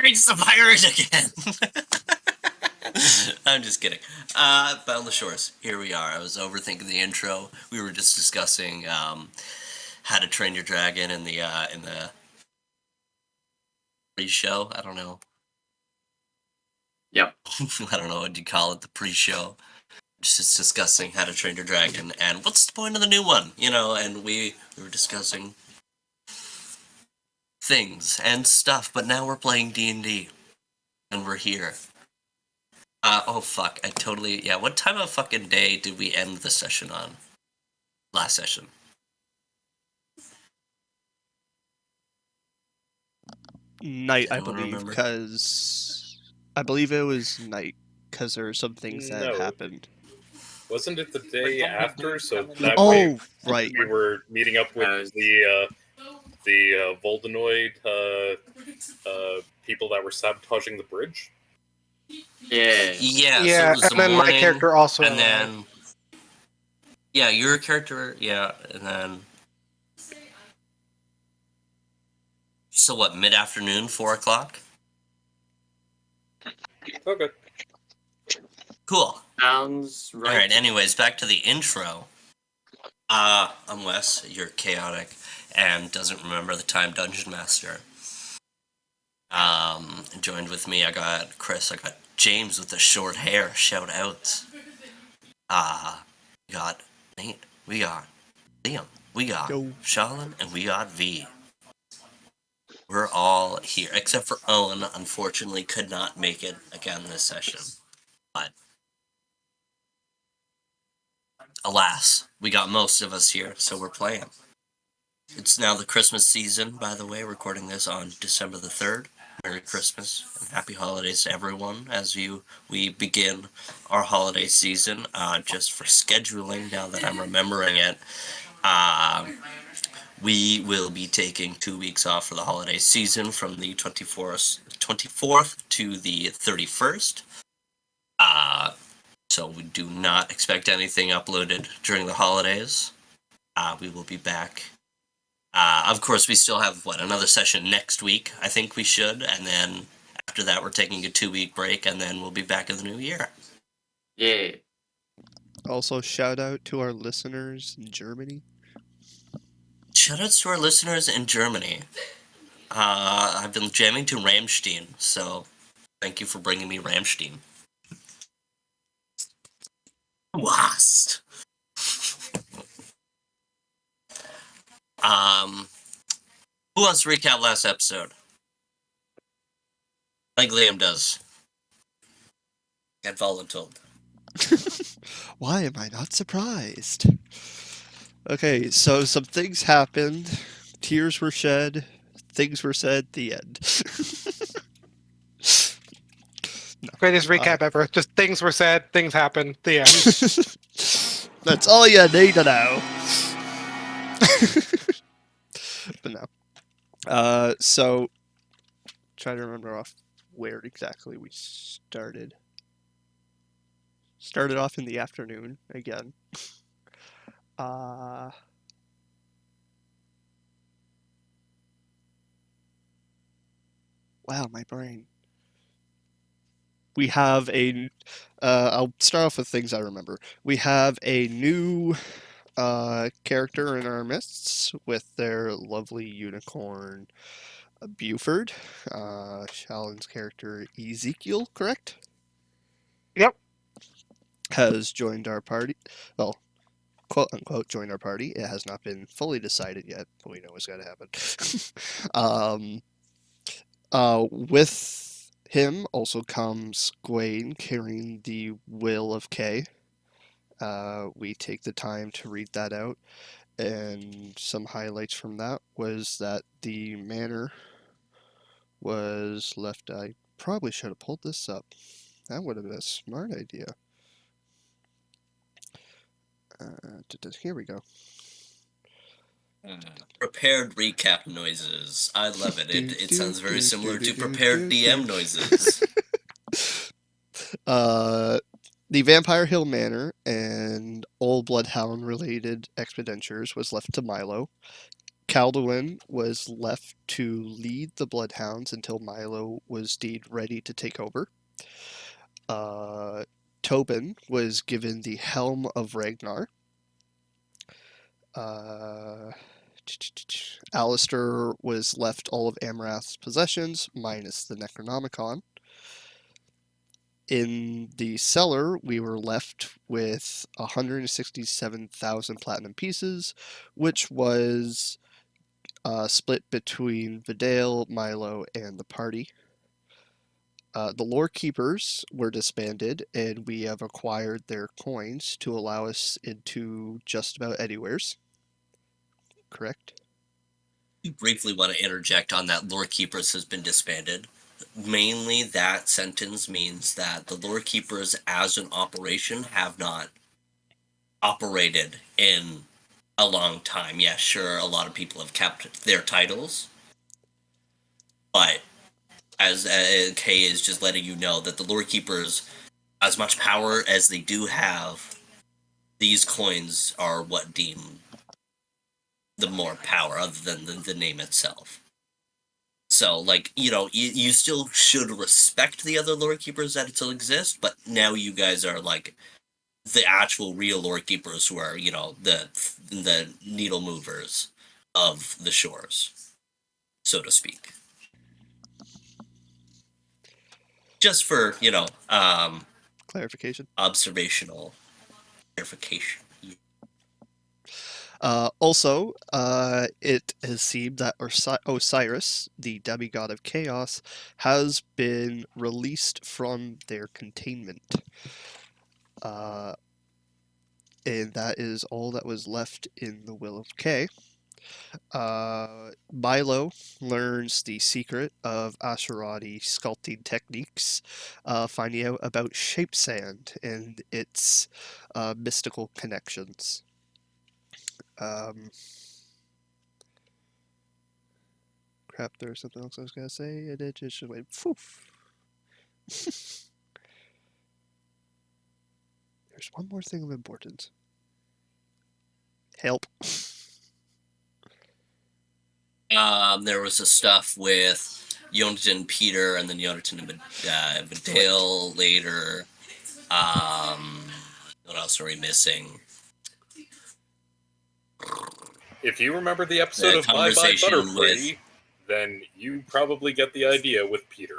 It's the pirate again. I'm just kidding. Boundless Shores. Here we are. I was overthinking the intro. We were just discussing How to Train Your Dragon in the pre-show. I don't know. Yep. I don't know what you call it. The pre-show. Just discussing How to Train Your Dragon and what's the point of the new one. And we were discussing things and stuff. But now we're playing D&D, and we're here. Oh fuck, yeah, what time of fucking day did we end the session on? Last session. Night, Does I anyone believe, remember? because I believe it was night, because there were some things that No. happened. Wasn't it the day after? So that way Oh, right. we were meeting up with the Voldenoid people that were sabotaging the bridge. Yeah. Yeah, so Yeah, it was and the then morning, my character also and arrived. then... Yeah, your character, yeah, and then... So what, mid-afternoon, 4 o'clock? Okay. Cool. Sounds right. Alright, anyways, back to the intro. I'm Wes, you're chaotic, and doesn't remember the time Dungeon Master. Joined with me, I got Chris, I got James with the short hair, shout outs. We got Nate, we got Liam, we got Shalin, and we got V. We're all here, except for Owen, unfortunately could not make it again this session. But, alas, we got most of us here, so we're playing. It's now the Christmas season, by the way, recording this on December the 3rd. Merry Christmas and happy holidays to everyone as we begin our holiday season. Just for scheduling, now that I'm remembering it, we will be taking 2 weeks off for the holiday season from the 24th to the 31st. So we do not expect anything uploaded during the holidays. We will be back. Of course, we still have, another session next week, I think we should, and then after that we're taking a 2-week break, and then we'll be back in the new year. Yeah. Also, shout out to our listeners in Germany. Shoutouts to our listeners in Germany. I've been jamming to Rammstein, so thank you for bringing me Rammstein. Lost. Who wants to recap last episode? Like Liam does. Get voluntold. Why am I not surprised? Okay, so some things happened. Tears were shed. Things were said. The end. Greatest recap ever. Just things were said, things happened, the end. That's all you need to know. But no. So, try to remember off where exactly we started. Started off in the afternoon again. Wow, my brain. We have I'll start off with things I remember. We have a new character in our midst with their lovely unicorn, Buford. Shalin's character, Ezekiel, correct? Yep. Has joined our party. Well, quote unquote, joined our party. It has not been fully decided yet, but we know it's got to happen. With him also comes Gwaine carrying the Will of Kay. We take the time to read that out, and some highlights from that was that the manor was left. I probably should have pulled this up. That would have been a smart idea. Here we go. Prepared recap noises. I love it. It sounds very similar to prepared DM noises. The Vampire Hill Manor and Old Bloodhound related expenditures was left to Milo. Calduin was left to lead the Bloodhounds until Milo was deemed ready to take over. Tobin was given the Helm of Ragnar. Alistair was left all of Amrath's possessions, minus the Necronomicon. In the cellar, we were left with 167,000 platinum pieces, which was split between Vidale, Milo, and the party. The lore keepers were disbanded, and we have acquired their coins to allow us into just about anywheres. Correct? You briefly want to interject on that lore keepers has been disbanded. Mainly that sentence means that the lore keepers as an operation have not operated in a long time. Yeah, sure, a lot of people have kept their titles, but as Kay is just letting you know that the lore keepers, as much power as they do have, these coins are what deem the more power other than the name itself. So, like, you still should respect the other lore keepers that still exist, but now you guys are, like, the actual real lore keepers who are, the needle movers of the shores, so to speak. Just for, Clarification. observational clarification. Also, it has seemed that Osiris, the demigod of chaos, has been released from their containment. And that is all that was left in the Will of K. Milo learns the secret of Asherati sculpting techniques, finding out about shape sand and its mystical connections. Crap, there was something else I was going to say, and it just went poof. There's one more thing of importance. Help. There was the stuff with Jonathan and Peter, and then Jonathan and Vidale later. What else are we missing? If you remember the episode The of Bye Bye conversation Butterfree, then you probably get the idea with Peter.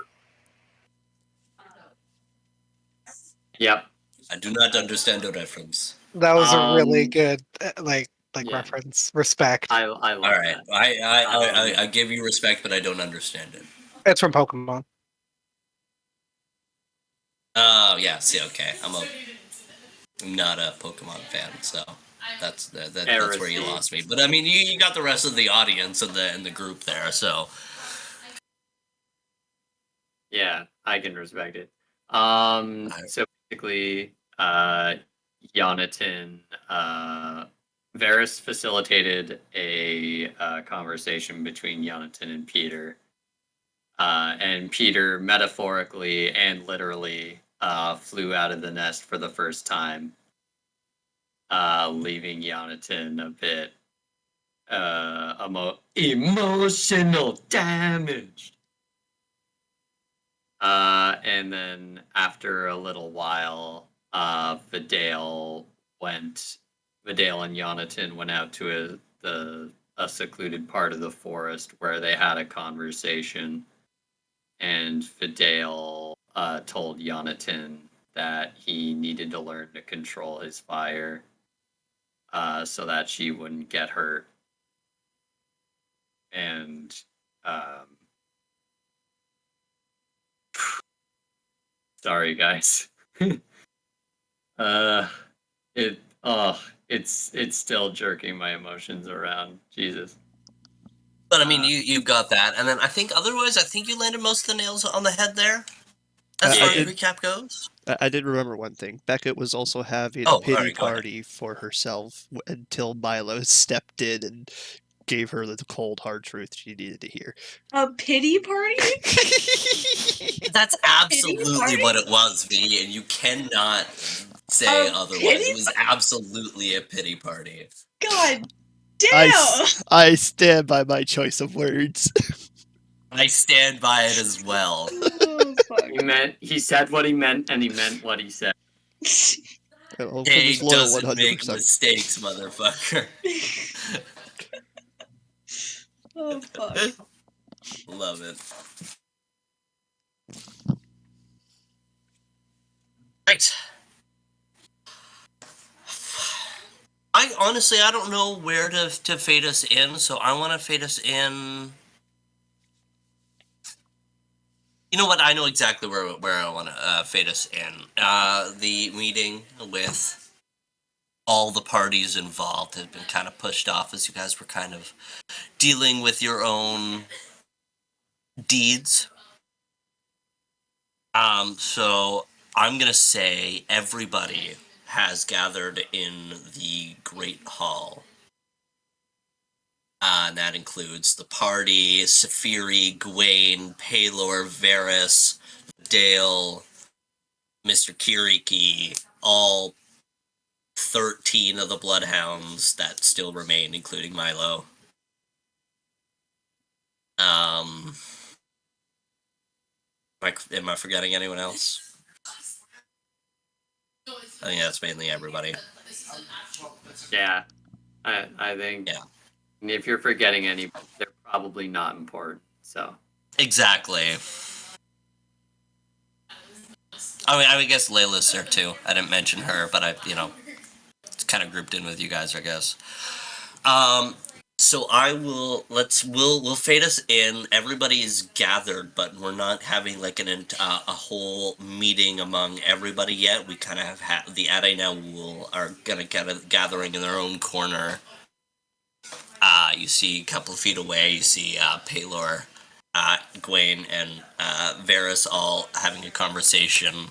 Yep. I do not understand the reference. That was a really Um, good yeah. reference. Respect. I love All right, that. I give you respect, but I don't understand it. It's from Pokemon. Oh yeah, see, okay, I'm not a Pokemon fan, so that's where you lost me. But I mean, you got the rest of the audience and the group there, so Yeah, I can respect it. Alright. So basically, Jonathan, Varys facilitated a conversation between Jonathan and Peter. And Peter, metaphorically and literally, flew out of the nest for the first time, leaving Jonathan a bit emotional damage. And then after a little while, Vidale and Jonathan went out to a secluded part of the forest where they had a conversation. And Vidale told Jonathan that he needed to learn to control his fire so that she wouldn't get hurt. And sorry, guys. It's still jerking my emotions around. Jesus. But I mean, you've got that, and then I think you landed most of the nails on the head there, as far as did- recap goes. I did remember one thing. Beckett was also having Oh, a pity alright, go ahead. party for herself until Milo stepped in and gave her the cold, hard truth she needed to hear. A pity party? That's absolutely party? what it was, V, and you cannot say A otherwise. pity It was absolutely a pity party. God Damn! I stand by my choice of words. I stand by it as well. Oh, fuck. He said what he meant, and he meant what he said. Well, for Jay this loyal doesn't make 100%. mistakes, motherfucker. Oh, fuck. Love it. Right. I don't know where to fade us in, so I want to fade us in. You know what? I know exactly where I want to fade us in. The meeting with all the parties involved had been kind of pushed off as you guys were kind of dealing with your own deeds. So I'm gonna say everybody has gathered in the Great Hall. And that includes the party, Saphiri, Gwaine, Palor, Varys, Dale, Mr. Kiriki, all 13 of the Bloodhounds that still remain, including Milo. Am I forgetting anyone else? I think that's mainly everybody. Yeah, I think. Yeah. If you're forgetting any, they're probably not important. So. Exactly. I guess Layla's there too. I didn't mention her, but it's kind of grouped in with you guys, I guess. So we'll fade us in. Everybody's gathered, but we're not having like a whole meeting among everybody yet. We kind of have the Adainawul are gonna get gathering in their own corner. You see a couple of feet away, you see Palor, Gwaine, and Varys all having a conversation.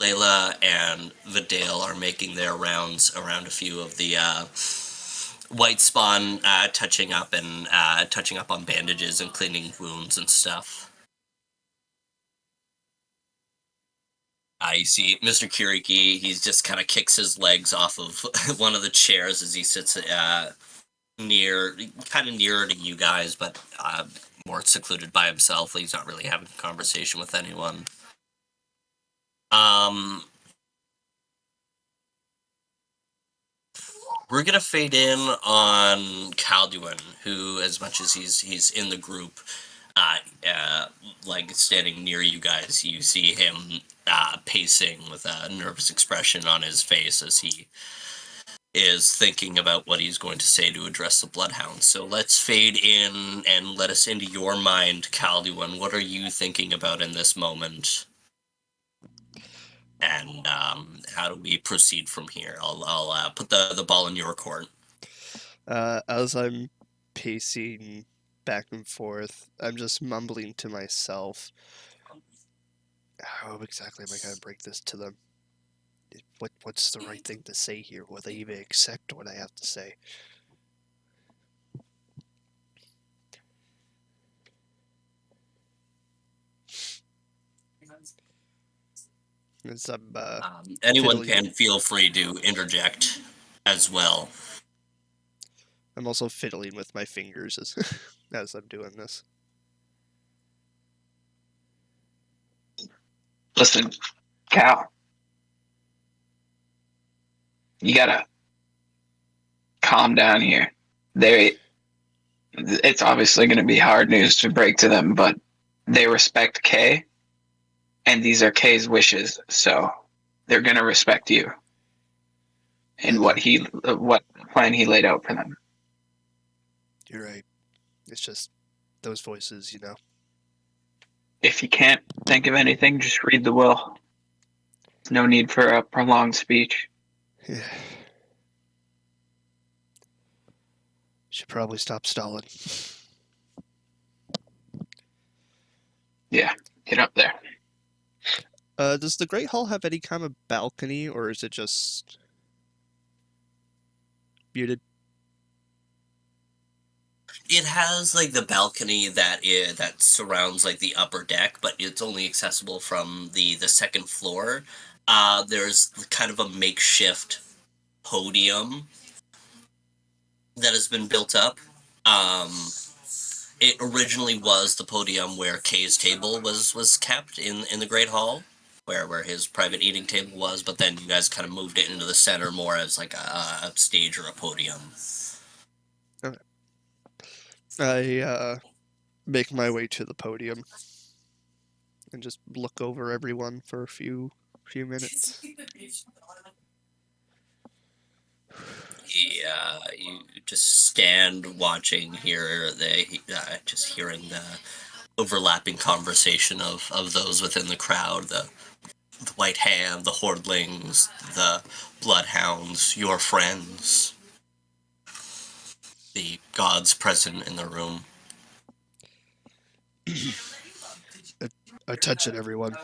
Layla and Vidal are making their rounds around a few of the white spawn, touching up on bandages and cleaning wounds and stuff. You see Mr. Kiriki, he just kind of kicks his legs off of one of the chairs as he sits nearer to you guys, but more secluded by himself. He's not really having a conversation with anyone. We're gonna fade in on Calduin, who, as much as he's in the group, like standing near you guys, you see him pacing with a nervous expression on his face as he is thinking about what he's going to say to address the Bloodhounds. So let's fade in and let us into your mind, Calduin. What are you thinking about in this moment? And how do we proceed from here? I'll put the ball in your court. As I'm pacing back and forth, I'm just mumbling to myself, how exactly am I going to break this to them? What's the right thing to say here? Will they even accept what I have to say? As I'm, Anyone fiddling. can feel free to interject as well. I'm also fiddling with my fingers as I'm doing this. Listen, Cal, you gotta calm down here. It's obviously going to be hard news to break to them, but they respect Kay, and these are Kay's wishes, so they're going to respect you and what plan he laid out for them. You're right. It's just those voices, you know. If you can't think of anything, just read the will. No need for a prolonged speech. Yeah. Should probably stop stalling. Yeah, get up there. Does the Great Hall have any kind of balcony, or is it just muted? It has like the balcony that surrounds like the upper deck, but it's only accessible from the second floor. There's kind of a makeshift podium that has been built up. It originally was the podium where Kay's table was kept in the Great Hall, where his private eating table was, but then you guys kind of moved it into the center more as like a stage or a podium. I make my way to the podium and just look over everyone for a few minutes. Yeah, you just stand watching here, just hearing the overlapping conversation of those within the crowd, the White Hand, the Hordlings, the Bloodhounds, your friends, the gods present in the room. I touch it, everyone.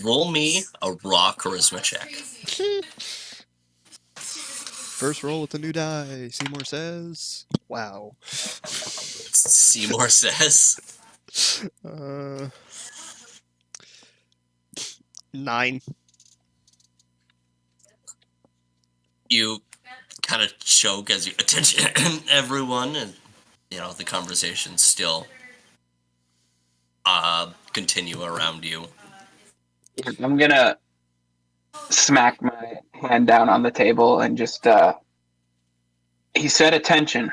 Roll me a raw charisma check. First roll with the new die. Seymour says. Wow. Seymour says. 9. You kind of choke as you attention everyone, and the conversation still continue around you. I'm gonna smack my hand down on the table and just he said attention.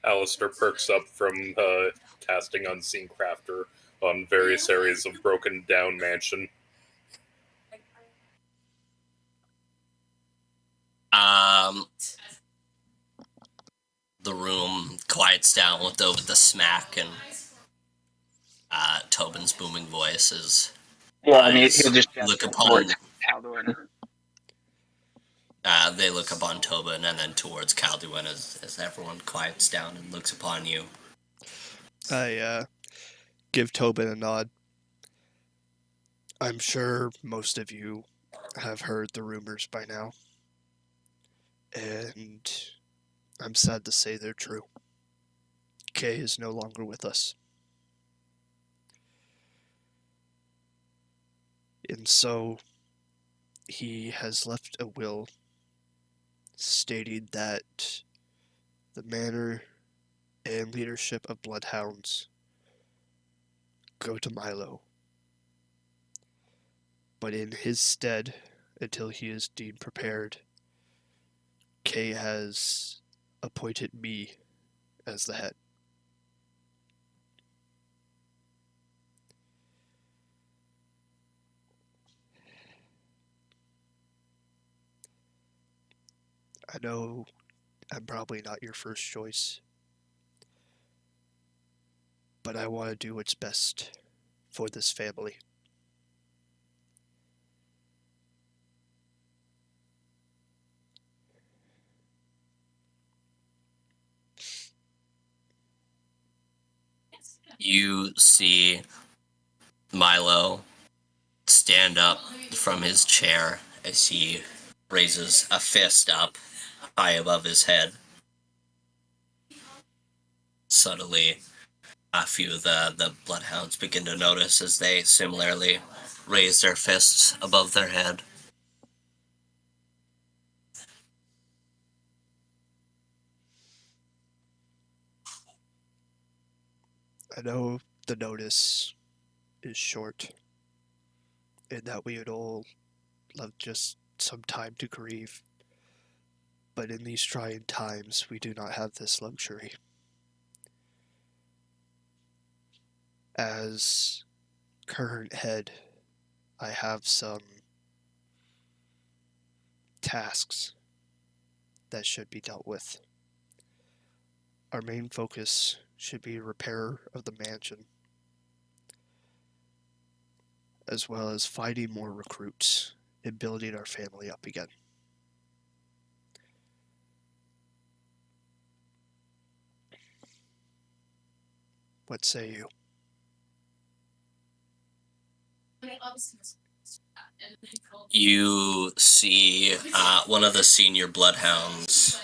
Alistair perks up from casting Unseen Crafter on various areas of broken down mansion. The room quiets down with the smack, and Tobin's booming voice is. Yeah, I mean, he'll just look gesture upon. towards Calduin. They look upon Tobin and then towards Calduin as everyone quiets down and looks upon you. I give Tobin a nod. I'm sure most of you have heard the rumors by now. And I'm sad to say they're true. Kay is no longer with us. And so he has left a will stating that the manor and leadership of Bloodhounds go to Milo. But in his stead, until he is deemed prepared, Kay has appointed me as the head. I know I'm probably not your first choice, but I want to do what's best for this family. You see Milo stand up from his chair as he raises a fist up high above his head. Subtly, a few of the Bloodhounds begin to notice as they similarly raise their fists above their head. I know the notice is short, and that we would all love just some time to grieve. But in these trying times, we do not have this luxury. As current head, I have some tasks that should be dealt with. Our main focus should be repair of the mansion, as well as finding more recruits and building our family up again. What say you? You see one of the senior Bloodhounds,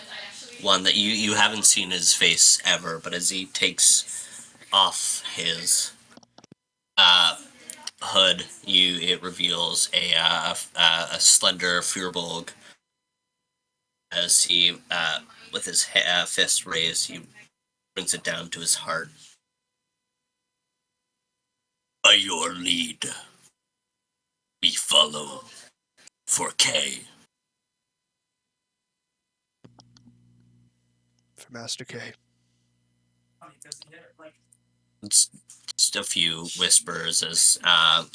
one that you haven't seen his face ever, but as he takes off his hood, it reveals a slender Firbolg as he, with his fist raised, he brings it down to his heart. By your lead, we follow for K. For Master K. It's just a few whispers as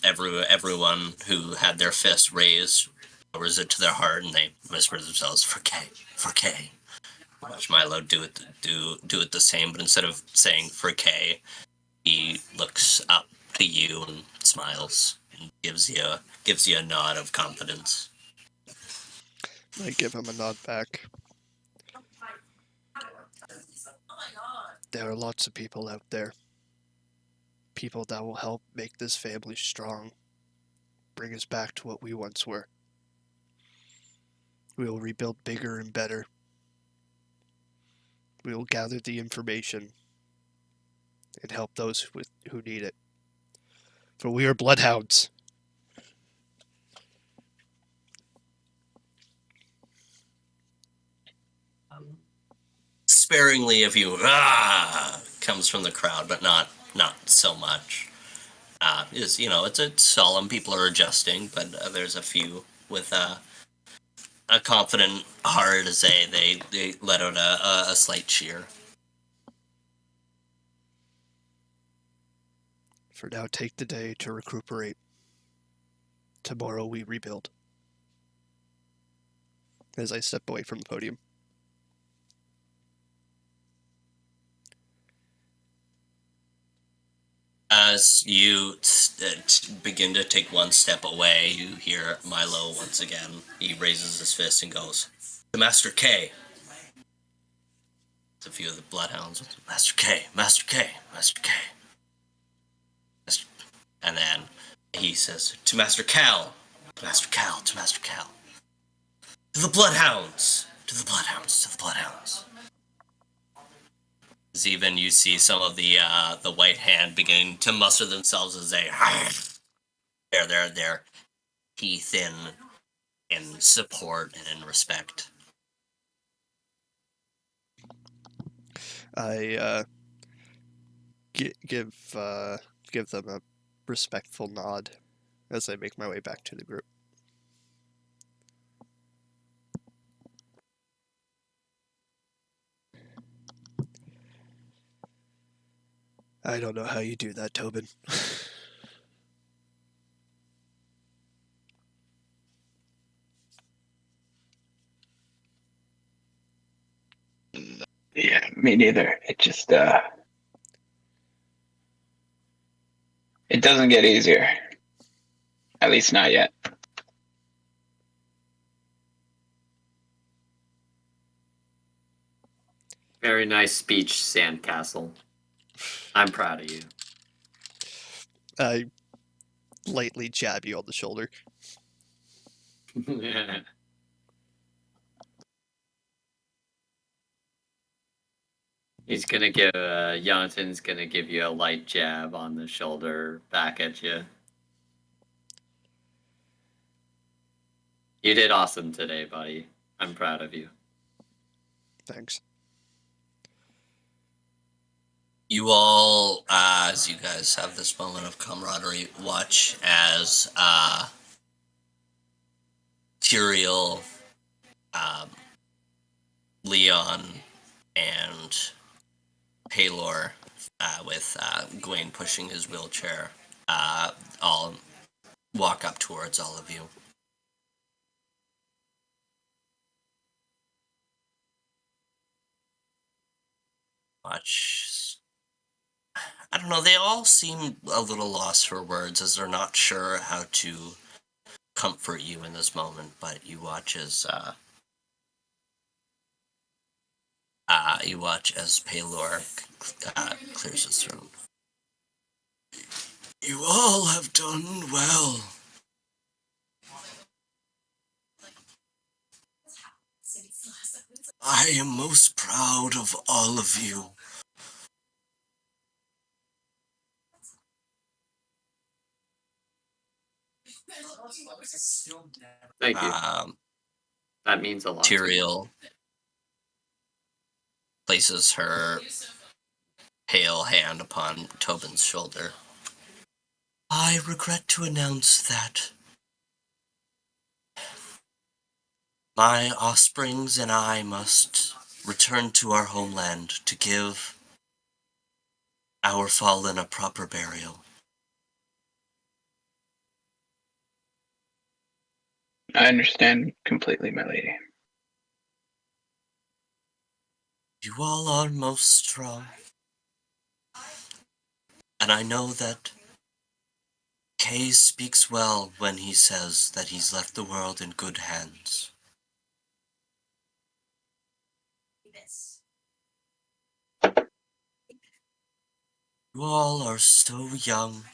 everyone who had their fist raised lowers it to their heart, and they whisper to themselves, "For K, for K." Watch Milo do it the same, but instead of saying "for K," he looks up to you and smiles and gives you a nod of confidence. I give him a nod back. There are lots of people out there. People that will help make this family strong. Bring us back to what we once were. We will rebuild bigger and better. We will gather the information and help those who need it. For we are bloodhounds. Sparingly of you comes from the crowd, but not so much. It's solemn. People are adjusting, but there's a few with a confident heart as they let out a slight cheer. For now, take the day to recuperate. Tomorrow we rebuild. As I step away from the podium. As you begin to take one step away, you hear Milo once again. He raises his fist and goes, "To Master K." It's a few of the bloodhounds. "Master K, Master K, Master K." And then he says, "To Master Cal, to Master Cal, to Master Cal. To the bloodhounds, to the bloodhounds, to the bloodhounds." As even you see some of the white hand beginning to muster themselves as they their teeth in support and in respect. I give them a respectful nod as I make my way back to the group. I don't know how you do that, Tobin. Yeah, me neither. It just it doesn't get easier. At least not yet. Very nice speech, Sandcastle. I'm proud of you. I lightly jab you on the shoulder. He's gonna give Jonathan's gonna give you a light jab on the shoulder back at you. You did awesome today, buddy. I'm proud of you. Thanks. You all, as you guys have this moment of camaraderie, watch as Tyrael, Leon, and Paylor, with Gwaine pushing his wheelchair, all walk up towards all of you. Watch. I don't know, they all seem a little lost for words as they're not sure how to comfort you in this moment, but you watch as Paylor clears his throat. You all have done well. I am most proud of all of you. Thank you. Um, That means a lot to me. Tyrael places her pale hand upon Tobin's shoulder. I regret to announce that my offsprings and I must return to our homeland to give our fallen a proper burial. I understand completely, my lady. You all are most strong, and I know that Kay speaks well when he says that he's left the world in good hands. You all are so young.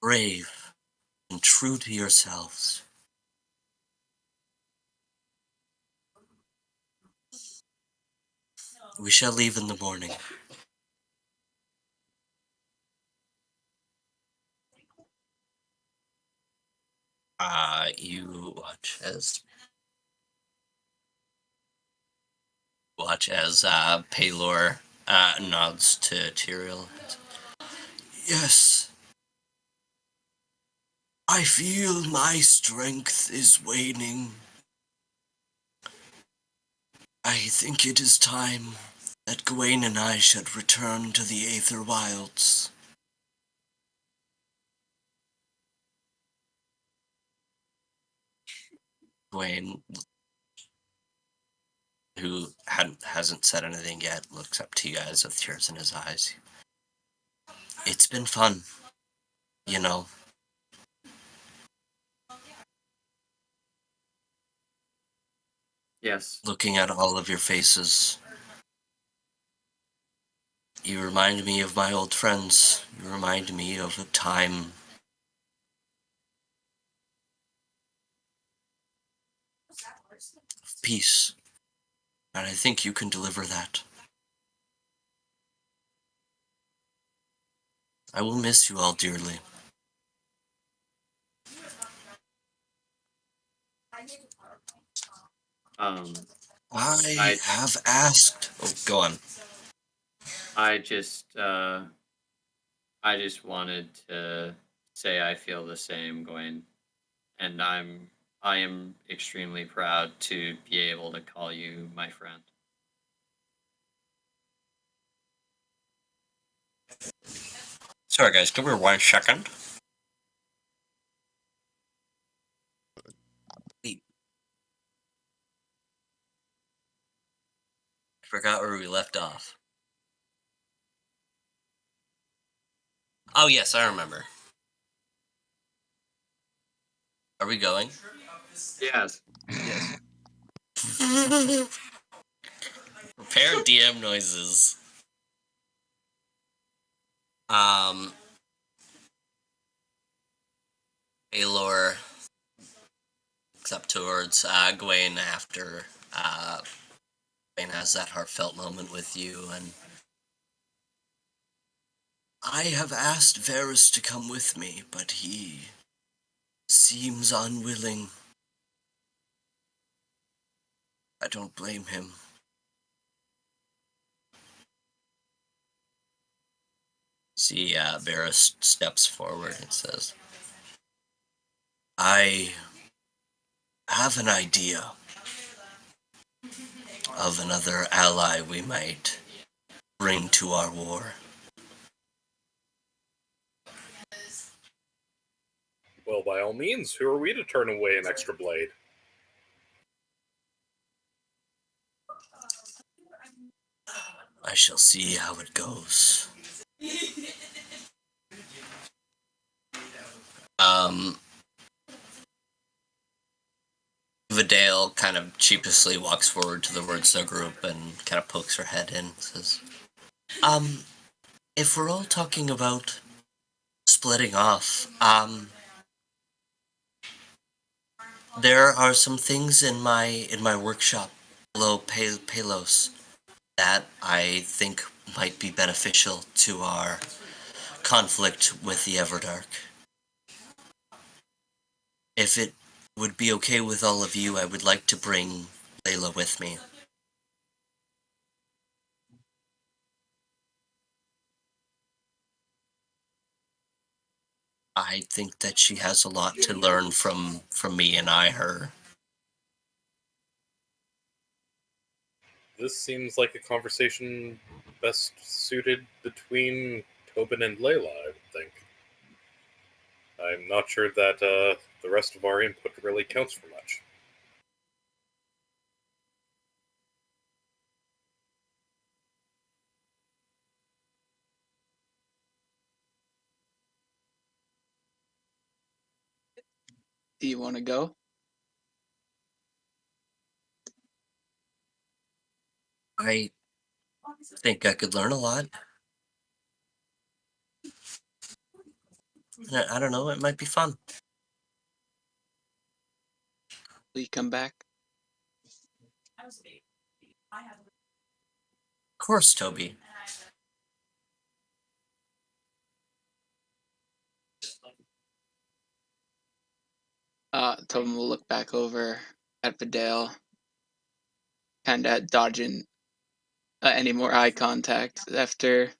Brave and true to yourselves. We shall leave in the morning. You watch as Paylor nods to Tyrael. Yes, I feel my strength is waning. I think it is time that Gawain and I should return to the Aether Wilds. Gawain, who hasn't said anything yet, looks up to you guys with tears in his eyes. It's been fun, you know. Yes. Looking at all of your faces. You remind me of my old friends. You remind me of a time of peace. And I think you can deliver that. I will miss you all dearly. Um, I have asked. Oh, go on. I just wanted to say I feel the same, Gwen, and I am extremely proud to be able to call you my friend. Sorry, guys. Give me 1 second. I forgot where we left off. Oh, yes, I remember. Are we going? Yes. Yes. Prepare DM noises. Aelor looks up towards Gawain after Gawain has that heartfelt moment with you, and I have asked Varys to come with me, but he seems unwilling. I don't blame him. See, Varys steps forward and says, I have an idea of another ally we might bring to our war. Well, by all means, who are we to turn away an extra blade? I shall see how it goes. Vidale kind of sheepishly walks forward to the Wordstone group and kind of pokes her head in and says, if we're all talking about splitting off, there are some things in my workshop below Palos That, I think, might be beneficial to our conflict with the Everdark. If it would be okay with all of you, I would like to bring Layla with me. I think that she has a lot to learn from me and her. This seems like a conversation best suited between Tobin and Layla, I would think. I'm not sure that the rest of our input really counts for much. Do you want to go? I think I could learn a lot. I don't know, it might be fun. Will you come back? Of course, Toby. Tobin will look back over at Vidal, kind of dodging any more eye contact after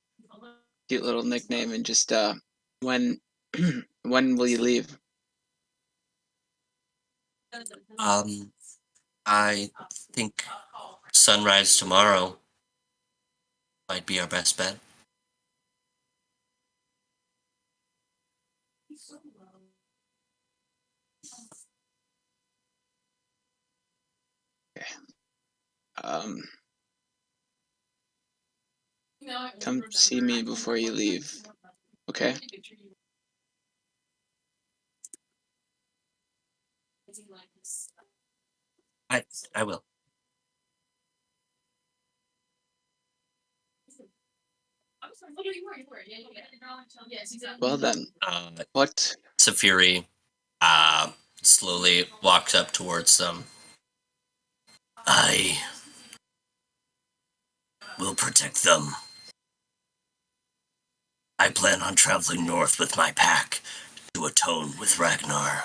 cute little nickname, and just when when will you leave? I think sunrise tomorrow might be our best bet. Um, come see me before you leave, okay? I will. Well then, what? Safiri slowly walks up towards them. I will protect them. I plan on traveling north with my pack to atone with Ragnar.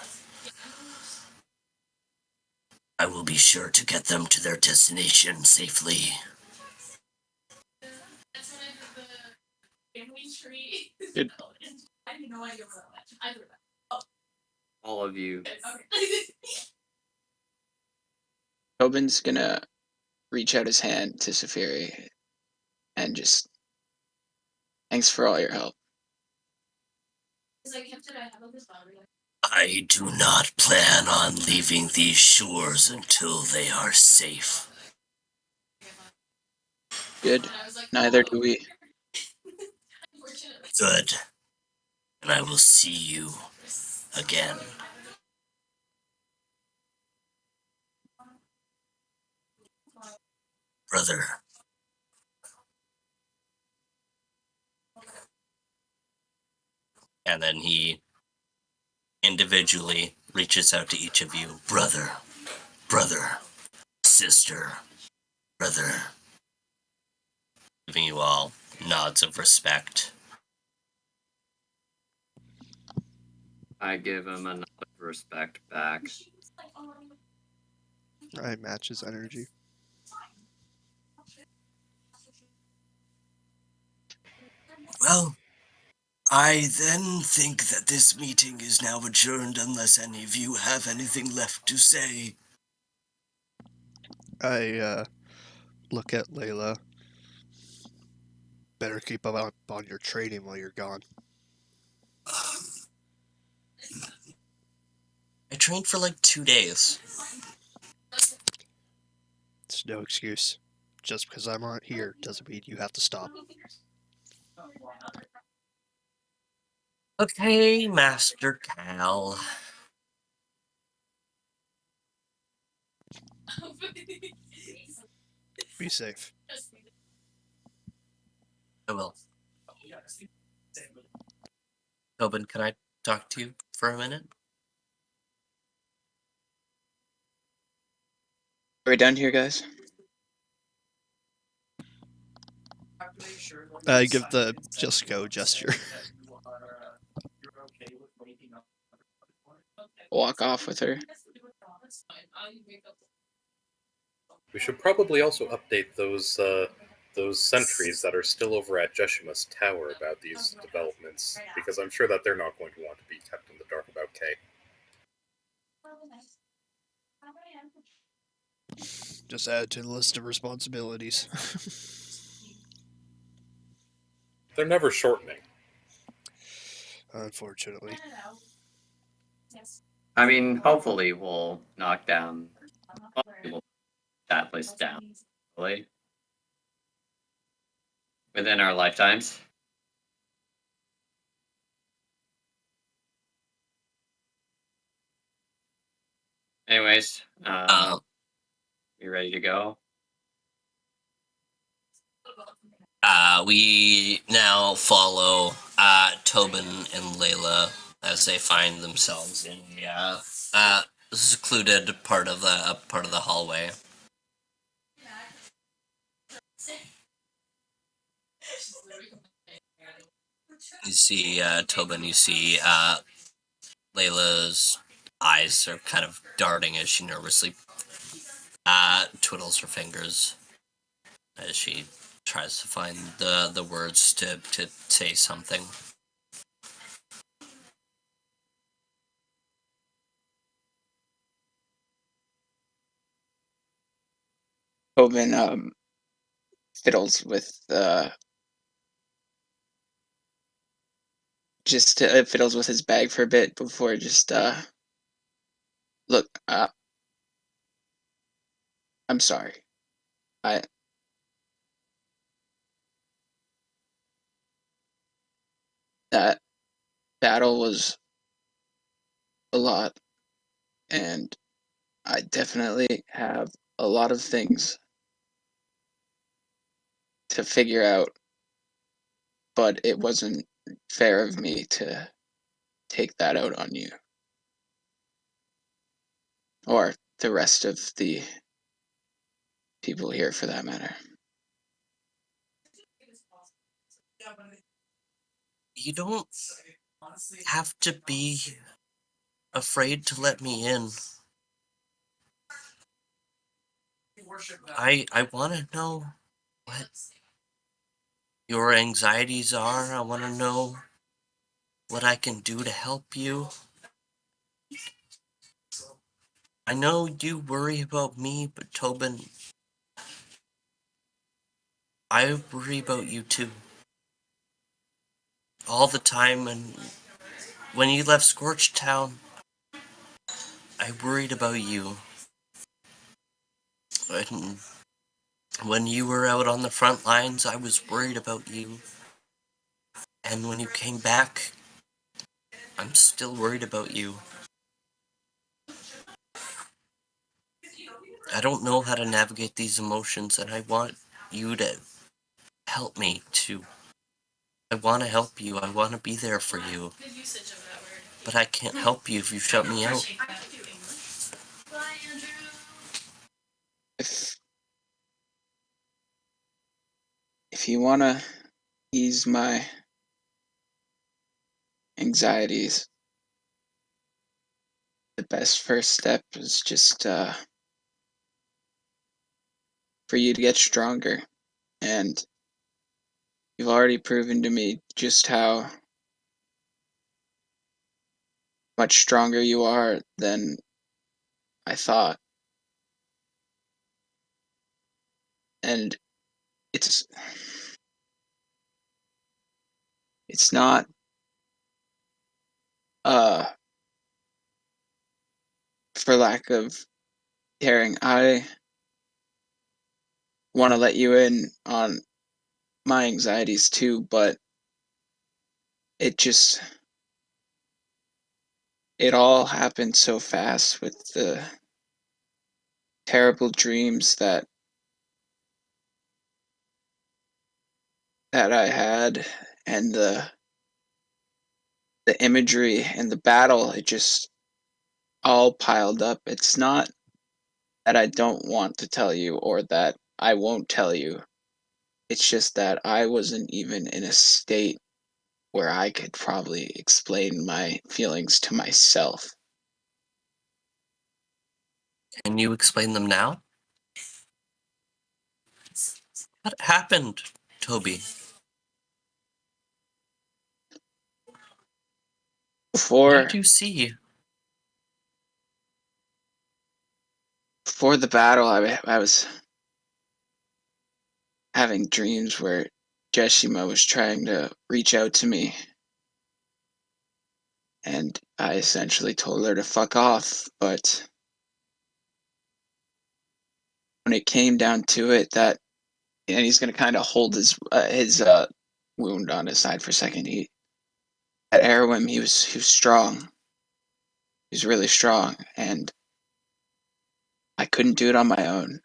I will be sure to get them to their destination safely. Good. All of you. Tobin's gonna reach out his hand to Safiri and just thanks for all your help. I do not plan on leaving these shores until they are safe. Good. Neither do we. Good. And I will see you again. Brother. And then he individually reaches out to each of you. Brother, brother, sister, brother. Giving you all nods of respect. I give him a nod of respect back. I match his energy. Well, I then think that this meeting is now adjourned unless any of you have anything left to say. I look at Layla. Better keep up on your training while you're gone. I trained for like 2 days. It's no excuse. Just because I'm not here doesn't mean you have to stop. Okay, Master Cal. Be safe. I will. Tobin, can I talk to you for a minute? Are we done here, guys? I give the just go gesture. Walk off with her. We should probably also update those sentries that are still over at Jeshima's tower about these developments, because I'm sure that they're not going to want to be kept in the dark about K. Just add to the list of responsibilities. They're never shortening. Unfortunately. I mean, hopefully we'll knock down we'll that place down, hopefully, within our lifetimes. Anyways, you ready to go? We now follow Tobin and Layla as they find themselves in a secluded part of the hallway. You see Tobin. You see Layla's eyes are kind of darting as she nervously twiddles her fingers as she tries to find the words to say something. Owen fiddles with fiddles with his bag for a bit before just look. I'm sorry. That battle was a lot, and I definitely have a lot of things to figure out, but it wasn't fair of me to take that out on you. Or the rest of the people here for that matter. You don't have to be afraid to let me in. I want to know what your anxieties are. I want to know what I can do to help you. I know you worry about me, but Tobin, I worry about you too. All the time, and when you left Scorched Town, I worried about you. And when you were out on the front lines, I was worried about you. And when you came back, I'm still worried about you. I don't know how to navigate these emotions, and I want you to help me too. I want to help you. I want to be there for you. But I can't help you if you shut me out. If you want to ease my anxieties, the best first step is just for you to get stronger. And you've already proven to me just how much stronger you are than I thought. And it's not for lack of caring. I want to let you in on my anxieties too, but it all happened so fast with the terrible dreams that I had, and the imagery and the battle. It just all piled up. It's not that I don't want to tell you or that I won't tell you. It's just that I wasn't even in a state where I could probably explain my feelings to myself. Can you explain them now? What happened, Toby? What Before did you see? before the battle, I was having dreams where Jeshima was trying to reach out to me, and I essentially told her to fuck off. But when it came down to it, and he's gonna kind of hold his wound on his side for a second. At Erwin, he was strong. He was really strong, and I couldn't do it on my own.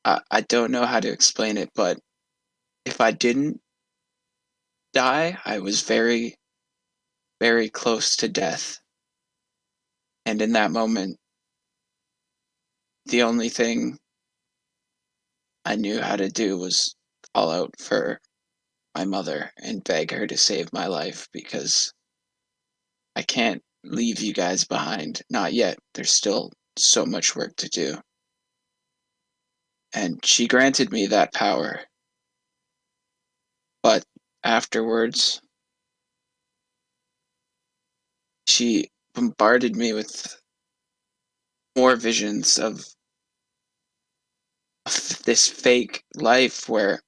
I don't know how to explain it, but if I didn't die, I was very, very close to death. And in that moment, the only thing I knew how to do was call out for my mother and beg her to save my life because I can't leave you guys behind. Not yet. There's still so much work to do. And she granted me that power. But afterwards, she bombarded me with more visions of this fake life where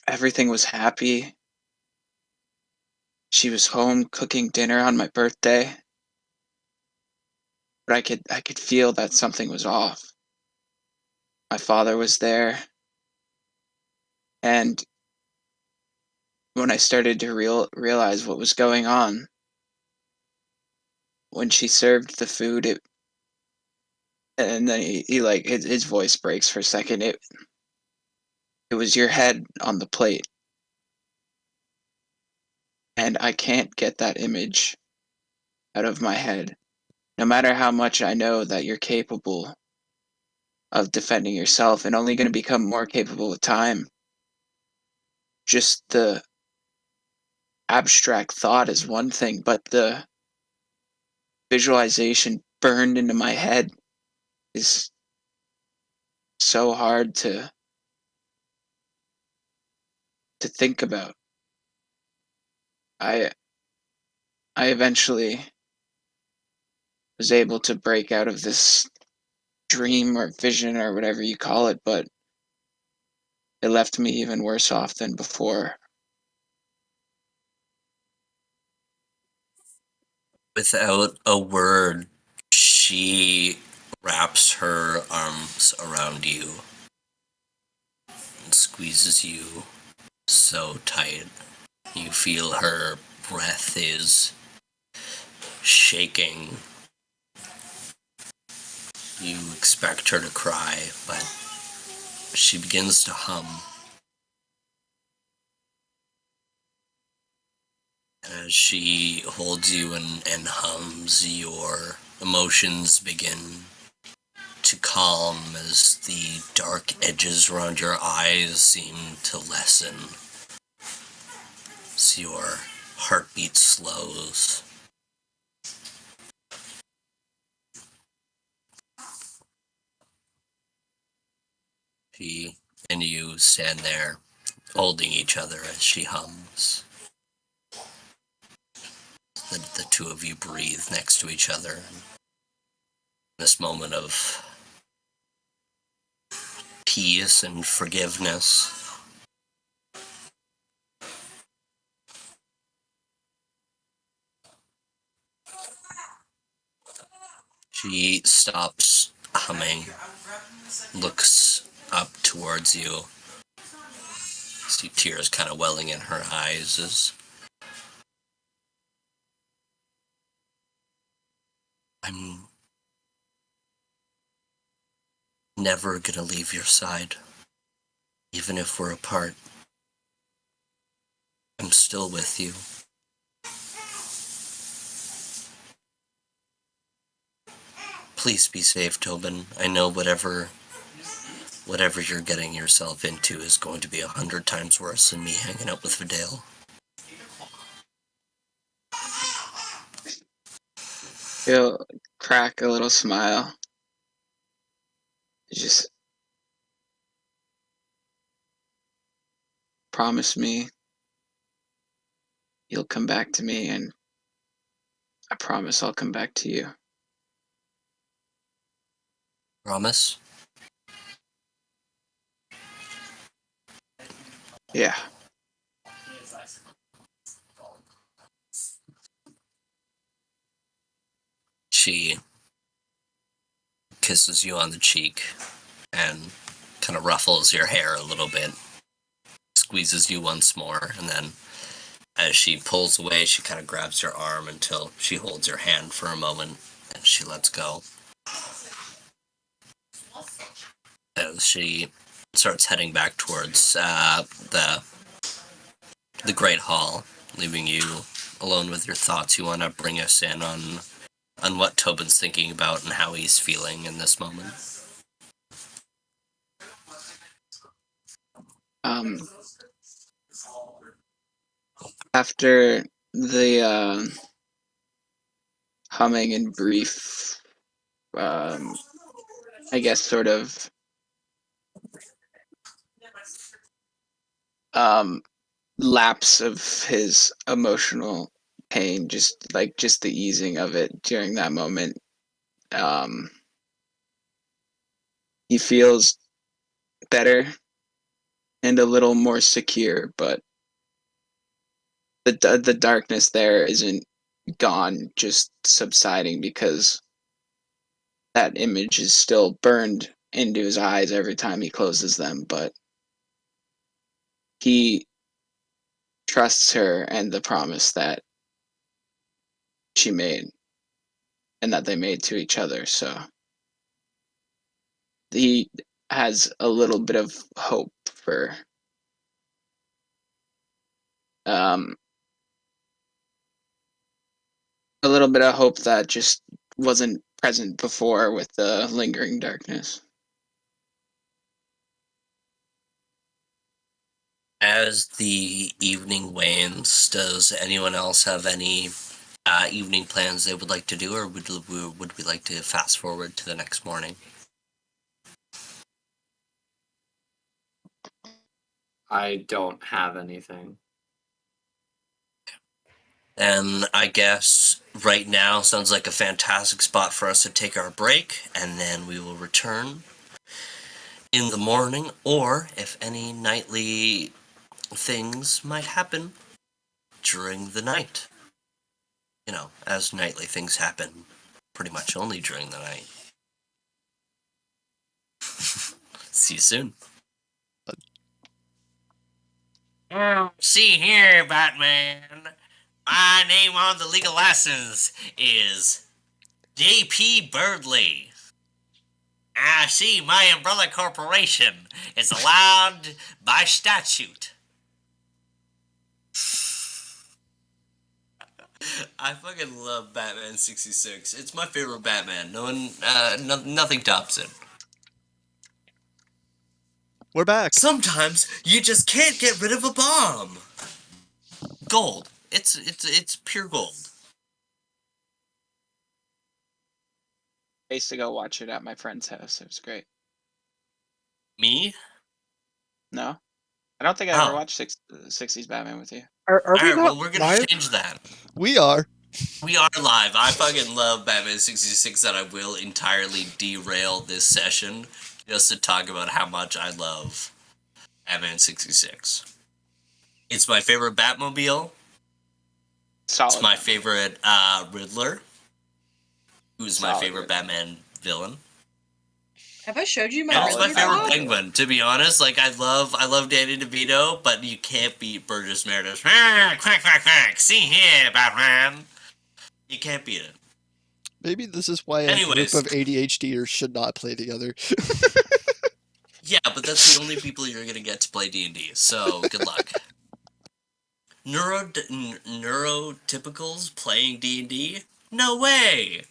everything was happy. She was home cooking dinner on my birthday, but I could feel that something was off. My father was there, and when I started to realize what was going on, when she served the food, and then he like his voice breaks for a second. It was your head on the plate, and I can't get that image out of my head. No matter how much I know that you're capable of defending yourself and only going to become more capable with time, just the abstract thought is one thing, but the visualization burned into my head is so hard to think about. I I eventually was able to break out of this dream or vision or whatever you call it, but it left me even worse off than before. Without a word, she wraps her arms around you and squeezes you so tight. You feel her breath is shaking. You expect her to cry, but she begins to hum. As she holds you and hums, your emotions begin to calm as the dark edges around your eyes seem to lessen. As your heartbeat slows. She and you stand there, holding each other as she hums. The two of you breathe next to each other. This moment of peace and forgiveness. She stops humming, looks up towards you. See tears kind of welling in her eyes as I'm never gonna leave your side, even if we're apart. I'm still with you. Please be safe, Tobin. I know whatever whatever you're getting yourself into is going to be 100 times worse than me hanging out with Vidal. He'll crack a little smile. Just promise me you'll come back to me, and I promise I'll come back to you. Promise? Yeah. She kisses you on the cheek and kind of ruffles your hair a little bit, squeezes you once more, and then as she pulls away, she kind of grabs your arm until she holds your hand for a moment, and she lets go. As she starts heading back towards the Great Hall, leaving you alone with your thoughts. You want to bring us in on what Tobin's thinking about and how he's feeling in this moment? After the humming and brief, I guess, sort of lapse of his emotional pain, just the easing of it during that moment, he feels better and a little more secure, but the darkness there isn't gone, just subsiding, because that image is still burned into his eyes every time he closes them, but he trusts her and the promise that she made and that they made to each other. So he has a little bit of hope for a little bit of hope that just wasn't present before with the lingering darkness. As the evening wanes, does anyone else have any evening plans they would like to do, or would we like to fast forward to the next morning? I don't have anything. And I guess right now sounds like a fantastic spot for us to take our break, and then we will return in the morning, or if any nightly things might happen during the night. You know, as nightly things happen pretty much only during the night. See you soon. See here, Batman. My name on the legal license is J.P. Birdley. I see my umbrella corporation is allowed by statute. I fucking love Batman 66. It's my favorite Batman. No one, nothing tops it. We're back. Sometimes you just can't get rid of a bomb. Gold. It's pure gold. I used to go watch it at my friend's house. It was great. Me? No? I don't think I ever Oh. watched 60s Batman with you. Are we Alright, not well, we're gonna live? change that. We are. We are live. I fucking love Batman 66 that I will entirely derail this session just to talk about how much I love Batman 66. It's my favorite Batmobile. Solid. It's my favorite Riddler, who's my Solid favorite Riddler. Batman villain. Have I showed you my And it's my Riddler favorite dog? Penguin, to be honest. Like, I love Danny DeVito, but you can't beat Burgess Meredith. Quack, quack, quack. See here, Batman. You can't beat it. Maybe this is why a Anyways. group of ADHDers should not play together. Yeah, but that's the only people you're gonna get to play D&D, so good luck. Neurotypicals playing D&D? No way!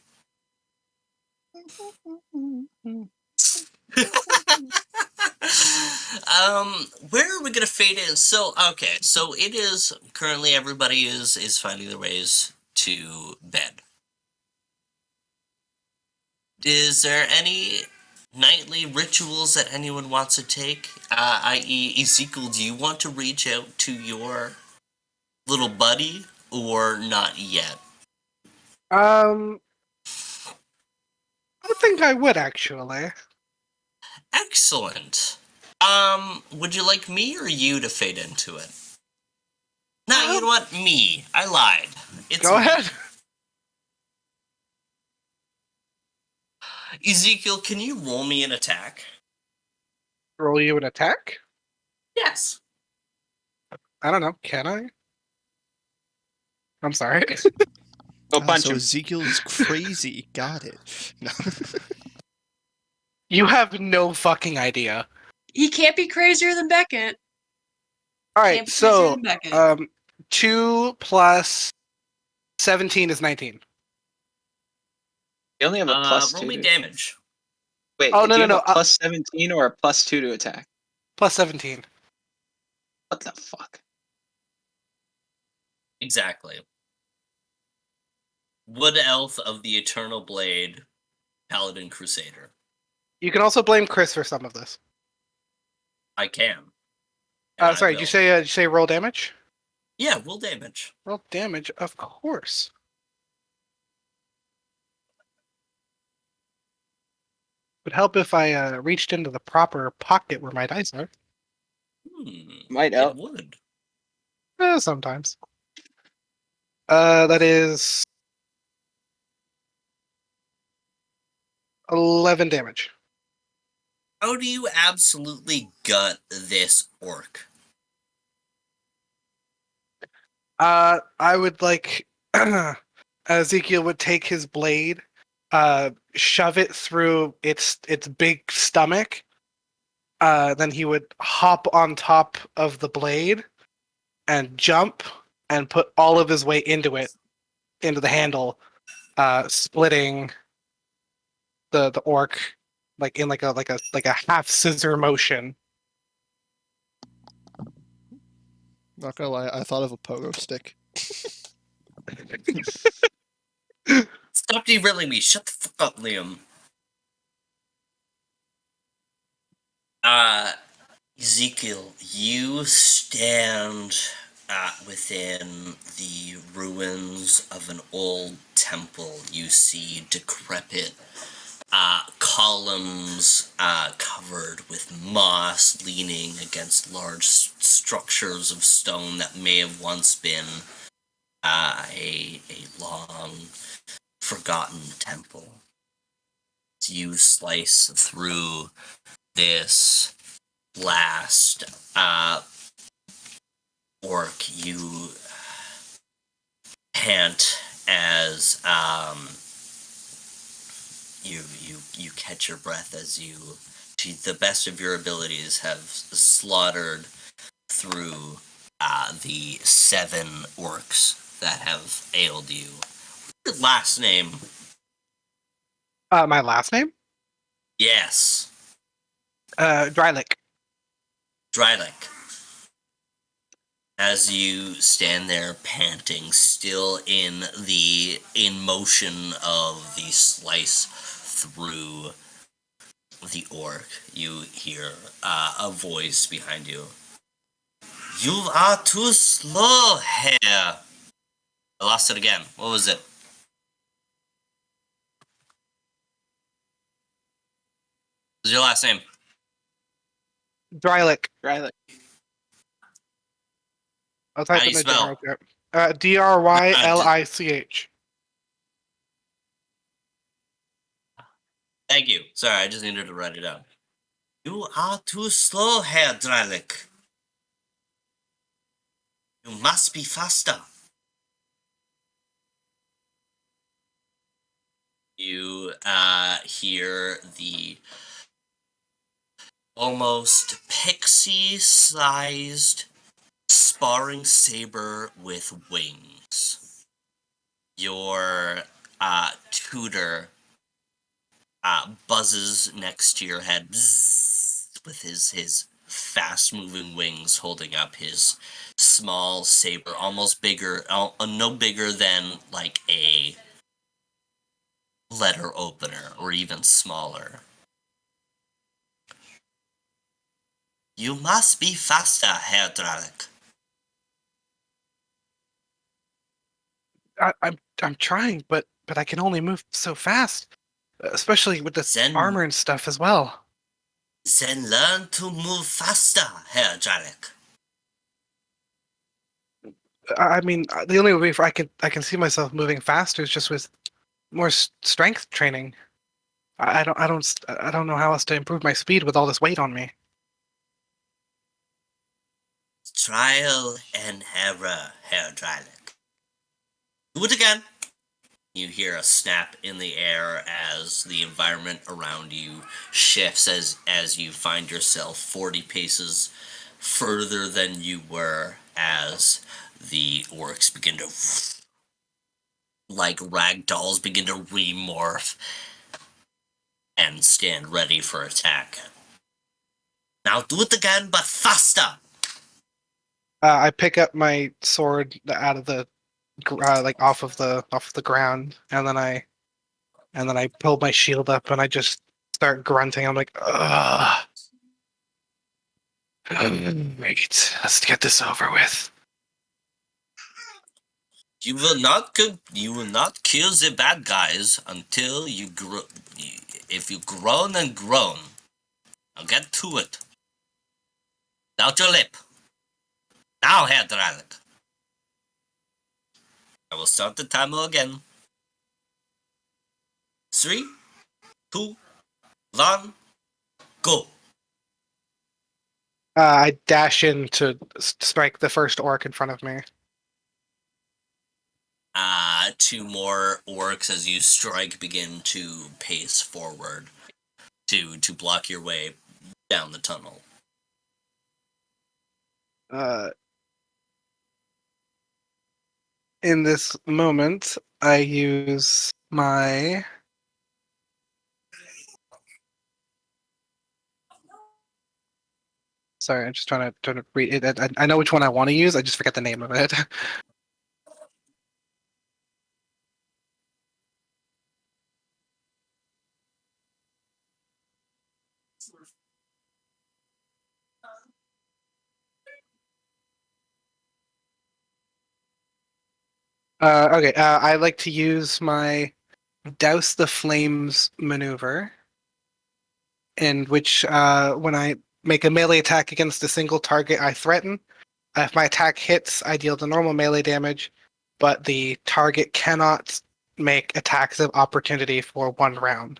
Where are we gonna fade in? So okay, so it is currently everybody is finding their ways to bed. Is there any nightly rituals that anyone wants to take? I.e., Ezekiel, do you want to reach out to your little buddy or not yet? I think I would actually. Excellent. Would you like me or you to fade into it? No, you know what? Me. I lied. It's Go me. ahead. Ezekiel, can you roll me an attack? Roll you an attack? Yes. I don't know. Can I? I'm sorry. Go punch so him. Ezekiel is crazy. Got it. No. You have no fucking idea. He can't be crazier than Beckett. All Can't right, be so crazier than Beckett. 2 plus 17 is 19. You only have a plus Roll 2. me damage. Wait, Oh, do no, you no, have no, a plus 17 or a plus 2 to attack? Plus 17. What the fuck? Exactly. Wood Elf of the Eternal Blade, Paladin Crusader. You can also blame Chris for some of this. I can. And I Sorry, will. did you say roll damage? Yeah, roll damage. Roll damage, of course. Would help if I reached into the proper pocket where my dice are. Might It help. would. Sometimes. That is 11 damage. How do you absolutely gut this orc? I would like Ezekiel would take his blade, shove it through its big stomach. Then he would hop on top of the blade and jump and put all of his weight into it, into the handle, splitting the orc like in like a half scissor motion. Not gonna lie, I thought of a pogo stick. Stop derailing me. Shut the fuck up, Liam. Ezekiel, you stand within the ruins of an old temple. You see decrepit columns covered with moss leaning against large structures of stone that may have once been a long forgotten temple. You slice through this last orc, you pant as you catch your breath as you, to the best of your abilities, have slaughtered through the 7 orcs that have ailed you. What's your last name? My last name? Yes, Drylick. Drylick. As you stand there panting, still in motion of the slice through the orc, you hear a voice behind you. You are too slow here. I lost it again. What was it? What's your last name? Drylick. Drylick. I'll type How do in you the general spell? chat. Drylich. Thank you. Sorry, I just needed to write it out. You are too slow here, Drylick. You must be faster. You hear the almost pixie-sized sparring saber with wings. Your tutor buzzes next to your head. Bzzz, with his fast-moving wings holding up his small saber, almost bigger, no bigger than like a letter opener, or even smaller. You must be faster, Herr Dralik. I'm trying, but I can only move so fast, especially with this armor and stuff as well. Then learn to move faster, Herr Dralik. I mean, the only way I can see myself moving faster is just with more strength training. I don't know how else to improve my speed with all this weight on me. Trial and error, Herr Dralik. Do it again. You hear a snap in the air as the environment around you shifts as you find yourself 40 paces further than you were as the orcs begin to, like rag dolls, begin to remorph and stand ready for attack. Now do it again, but faster! I pick up my sword out of the like off of the ground, and then I pull my shield up and I just start grunting. I'm like, ugh. Great, let's get this over with. You will not kill the bad guys until you grow. If you groan and groan, I'll get to it. Out your lip. Now, Herr Dralik. I will start the timer again. 3, 2, 1, go. I dash in to strike the first orc in front of me. 2 more orcs as you strike begin to pace forward to block your way down the tunnel. In this moment, I use my Sorry, I'm just trying to read it. I know which one I want to use. I just forget the name of it. Okay, I like to use my Douse the Flames maneuver, in which when I make a melee attack against a single target I threaten, if my attack hits, I deal the normal melee damage, but the target cannot make attacks of opportunity for 1 round.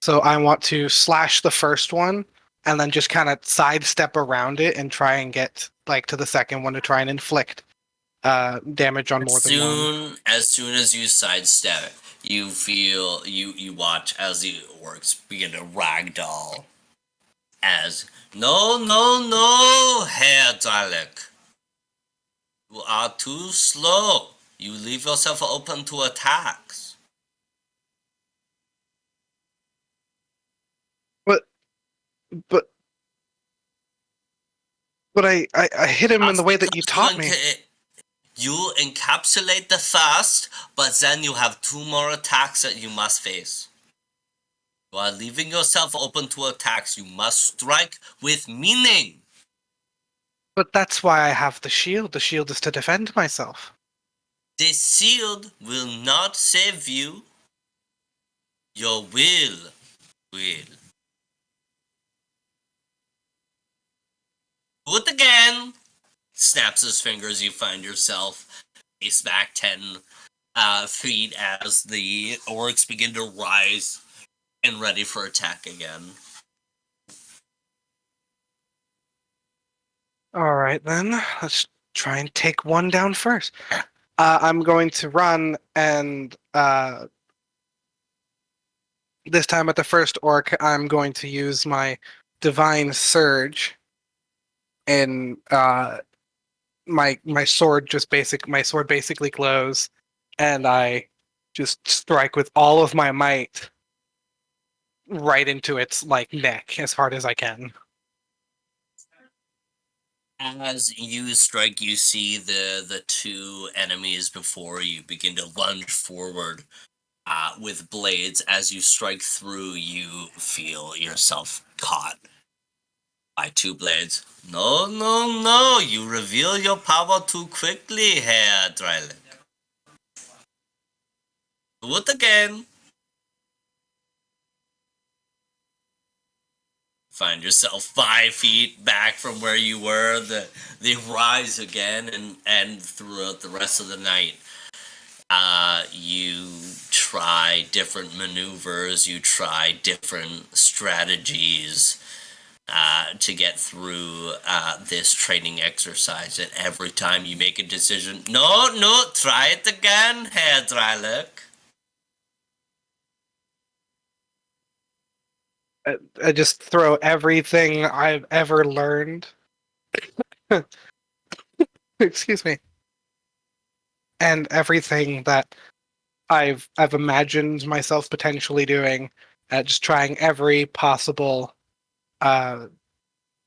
So I want to slash the first one and then just kind of sidestep around it and try and get like to the second one to try and inflict damage on more than one. As soon as you sidestep, you feel you watch as the orcs begin to ragdoll. As no, Herr Dalek. You are too slow. You leave yourself open to attacks. But but I hit him in the way that you taught me. You encapsulate the first, but then you have 2 more attacks that you must face. You are leaving yourself open to attacks. You must strike with meaning. But that's why I have the shield. The shield is to defend myself. The shield will not save you. Your will. Do it again. Snaps his fingers. You find yourself face back 10 feet as the orcs begin to rise and ready for attack again. All right, then. Let's try and take one down first. I'm going to run and this time at the first orc, I'm going to use my Divine Surge and my sword basically glows and I just strike with all of my might right into its like neck as hard as I can. As you strike, you see the two enemies before you begin to lunge forward with blades. As you strike through, you feel yourself caught by two blades. No, no, no! You reveal your power too quickly, Herr Drylick. Do it again. Find yourself 5 feet back from where you were. They rise again, and throughout the rest of the night, you try different maneuvers, you try different strategies to get through this training exercise. And every time you make a decision, no, no, try it again, Herr Drylick. I just throw everything I've ever learned. Excuse me. And everything that I've imagined myself potentially doing, just trying every possible uh,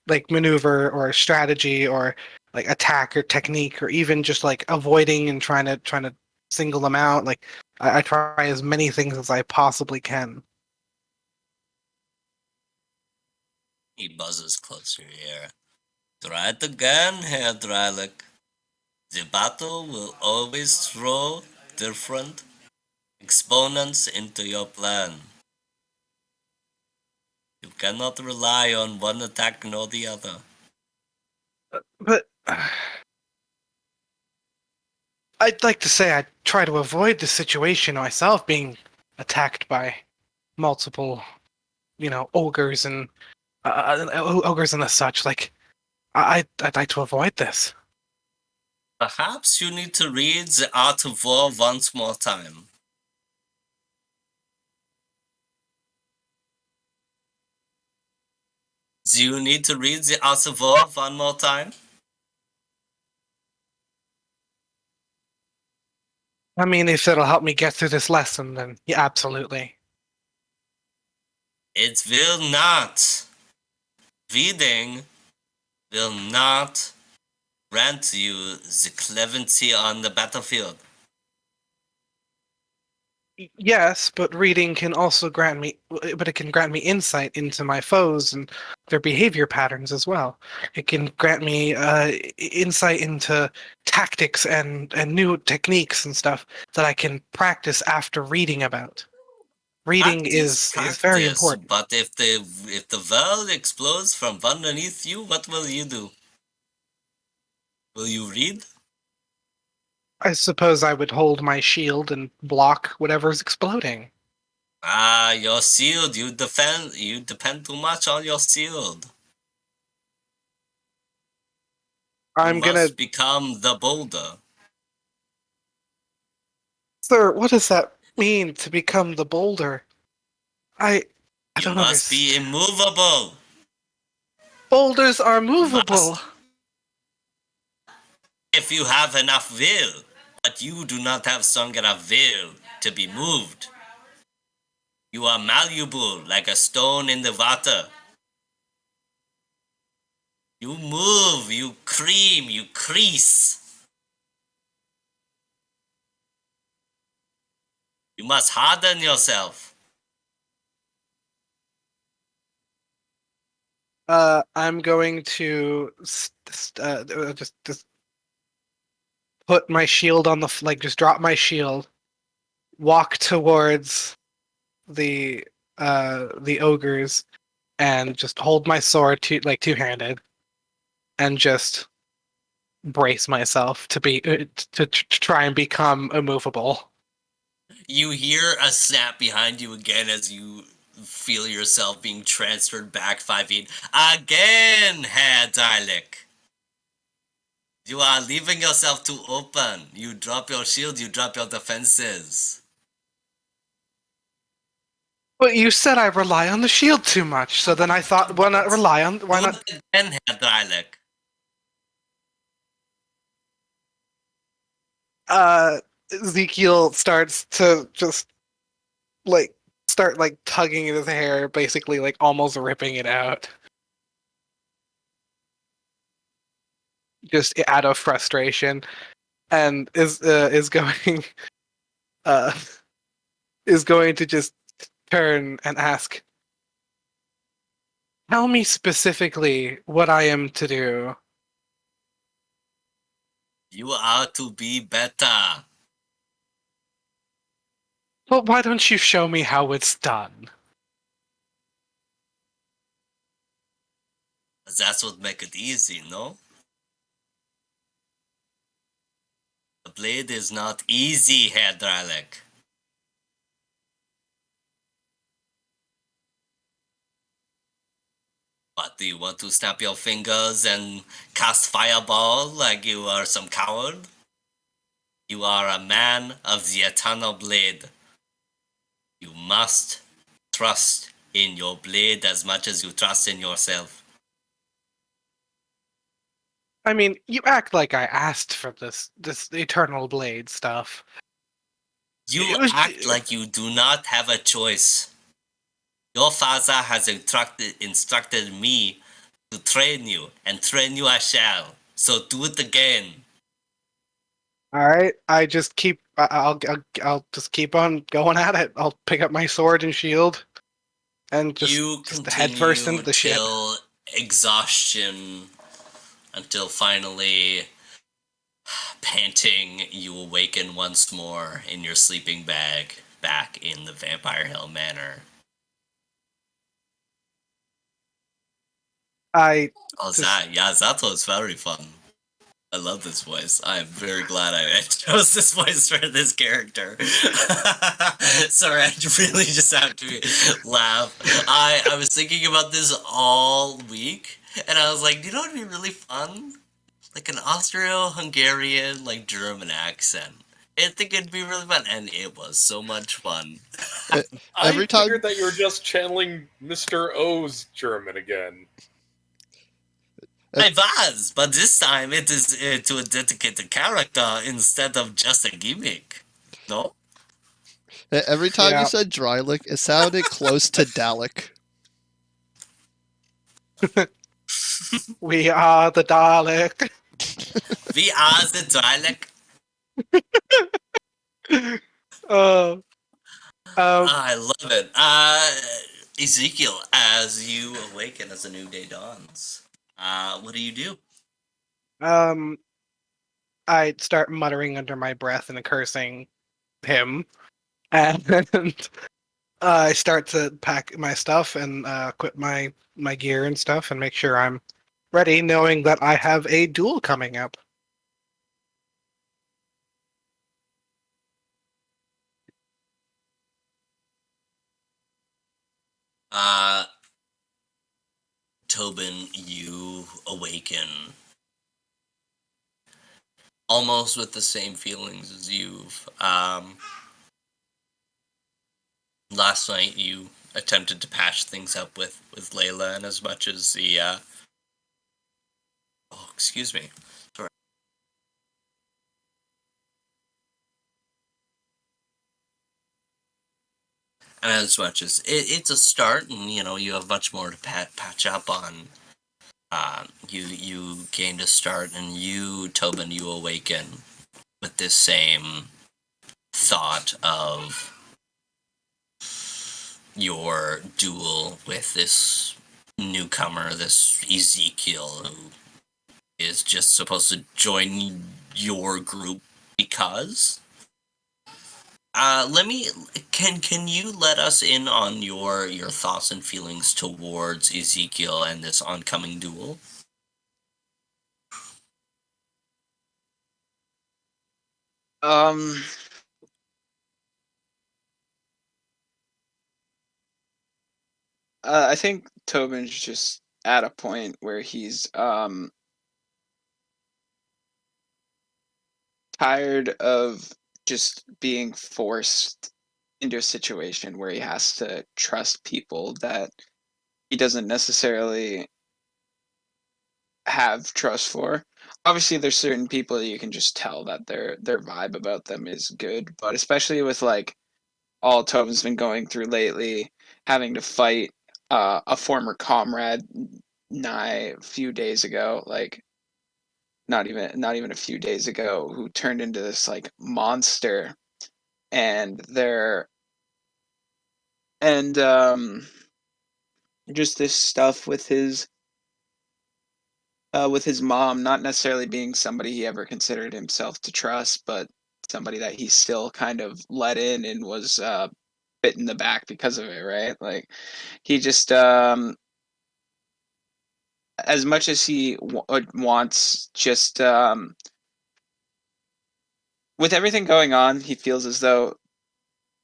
like maneuver or strategy or like attack or technique or even just like avoiding and trying to single them out. Like I try as many things as I possibly can. He buzzes closer here. Try it again, Herr Drylick. The battle will always throw different exponents into your plan. You cannot rely on one attack nor the other. But I'd like to say I try to avoid the situation myself, being attacked by multiple, ogres and ogres and the such. Like I'd like to avoid this. Perhaps you need to read The Art of War once more time. Do you need to read The Art of War one more time? I mean, if it'll help me get through this lesson, then yeah, absolutely. It will not. Reading will not grant you the clemency on the battlefield. Yes, but reading can also it can grant me insight into my foes and their behavior patterns as well. It can grant me insight into tactics and new techniques and stuff that I can practice after reading about. Reading is very important. But if the world explodes from underneath you, what will you do? Will you read? I suppose I would hold my shield and block whatever's exploding. Your shield. You depend too much on your shield. You I'm gonna, must become the boulder. sir. What does that mean to become the boulder? I You don't must be understand. immovable. Boulders are You movable. must, if you have enough will. But you do not have strong enough will to be moved. You are malleable like a stone in the water. You move, you cream, you crease. You must harden yourself. I'm going to just put my shield on just drop my shield, walk towards the ogres, and just hold my sword two-handed, and just brace myself to be to try and become immovable. You hear a snap behind you again as you feel yourself being transferred back 5 feet. Again, Herr Drylick. You are leaving yourself too open. You drop your shield, you drop your defenses. But you said I rely on the shield too much, so then I thought, why not rely on? Why Do not? it again, Herr Drylick. Ezekiel starts to just like start like tugging at his hair, basically like almost ripping it out. just out of frustration, and is going uh, is going to just turn and ask, "Tell me specifically what I am to do." You are to be better. Well, why don't you show me how it's done? That's what make it easy, no? The blade is not easy, Herr Dralek. What, do you want to snap your fingers and cast fireball like you are some coward? You are a man of the eternal blade. You must trust in your blade as much as you trust in yourself. I mean, you act like I asked for this Eternal Blade stuff. You It was act like you do not have a choice. Your father has instructed me to train you, and train you I shall. So do it again. all right. I just keep. I'll just keep on going at it. I'll pick up my sword and shield, and You just head first into continue the shit. till exhaustion, until finally, panting, you awaken once more in your sleeping bag back in the Vampire Hill Manor. I Oh, just that, yeah, that was very fun. I love this voice. I am very glad I chose this voice for this character. Sorry, I really just have to laugh. I was thinking about this all week, and I was like, you know what would be really fun? Like an Austro-Hungarian, like German accent. I think it'd be really fun, and it was so much fun. Every I time, figured that you were just channeling Mr. O's German again. I was, but this time it is to a dedicated character instead of just a gimmick. No? every time you yeah. said Drylick, it sounded close to Dalek. We are the Dalek. We are the dialect. Oh. I love it. Ezekiel, as you awaken as a new day dawns, what do you do? I start muttering under my breath and cursing him, and I start to pack my stuff and equip my gear and stuff, and make sure I'm ready, knowing that I have a duel coming up. Uh, Tobin, you awaken almost with the same feelings as you've. Last night you attempted to patch things up with Layla, and as much as the oh, excuse me, sorry. And as much as it's a start, and you know you have much more to patch up on. You gained a start, and you, Tobin, you awaken with this same thought of your duel with this newcomer, this Ezekiel, who is just supposed to join your group because. Let me. Can you let us in on your thoughts and feelings towards Ezekiel and this oncoming duel? Um, I think Tobin's just at a point where he's tired of just being forced into a situation where he has to trust people that he doesn't necessarily have trust for. Obviously, there's certain people that you can just tell that their vibe about them is good, but especially with like all Tobin's been going through lately, having to fight a former comrade nigh a few days ago, like not even a few days ago, who turned into this like monster, and just this stuff with his mom not necessarily being somebody he ever considered himself to trust, but somebody that he still kind of let in and was bit in the back because of it, right? Like he just as much as he wants just with everything going on, he feels as though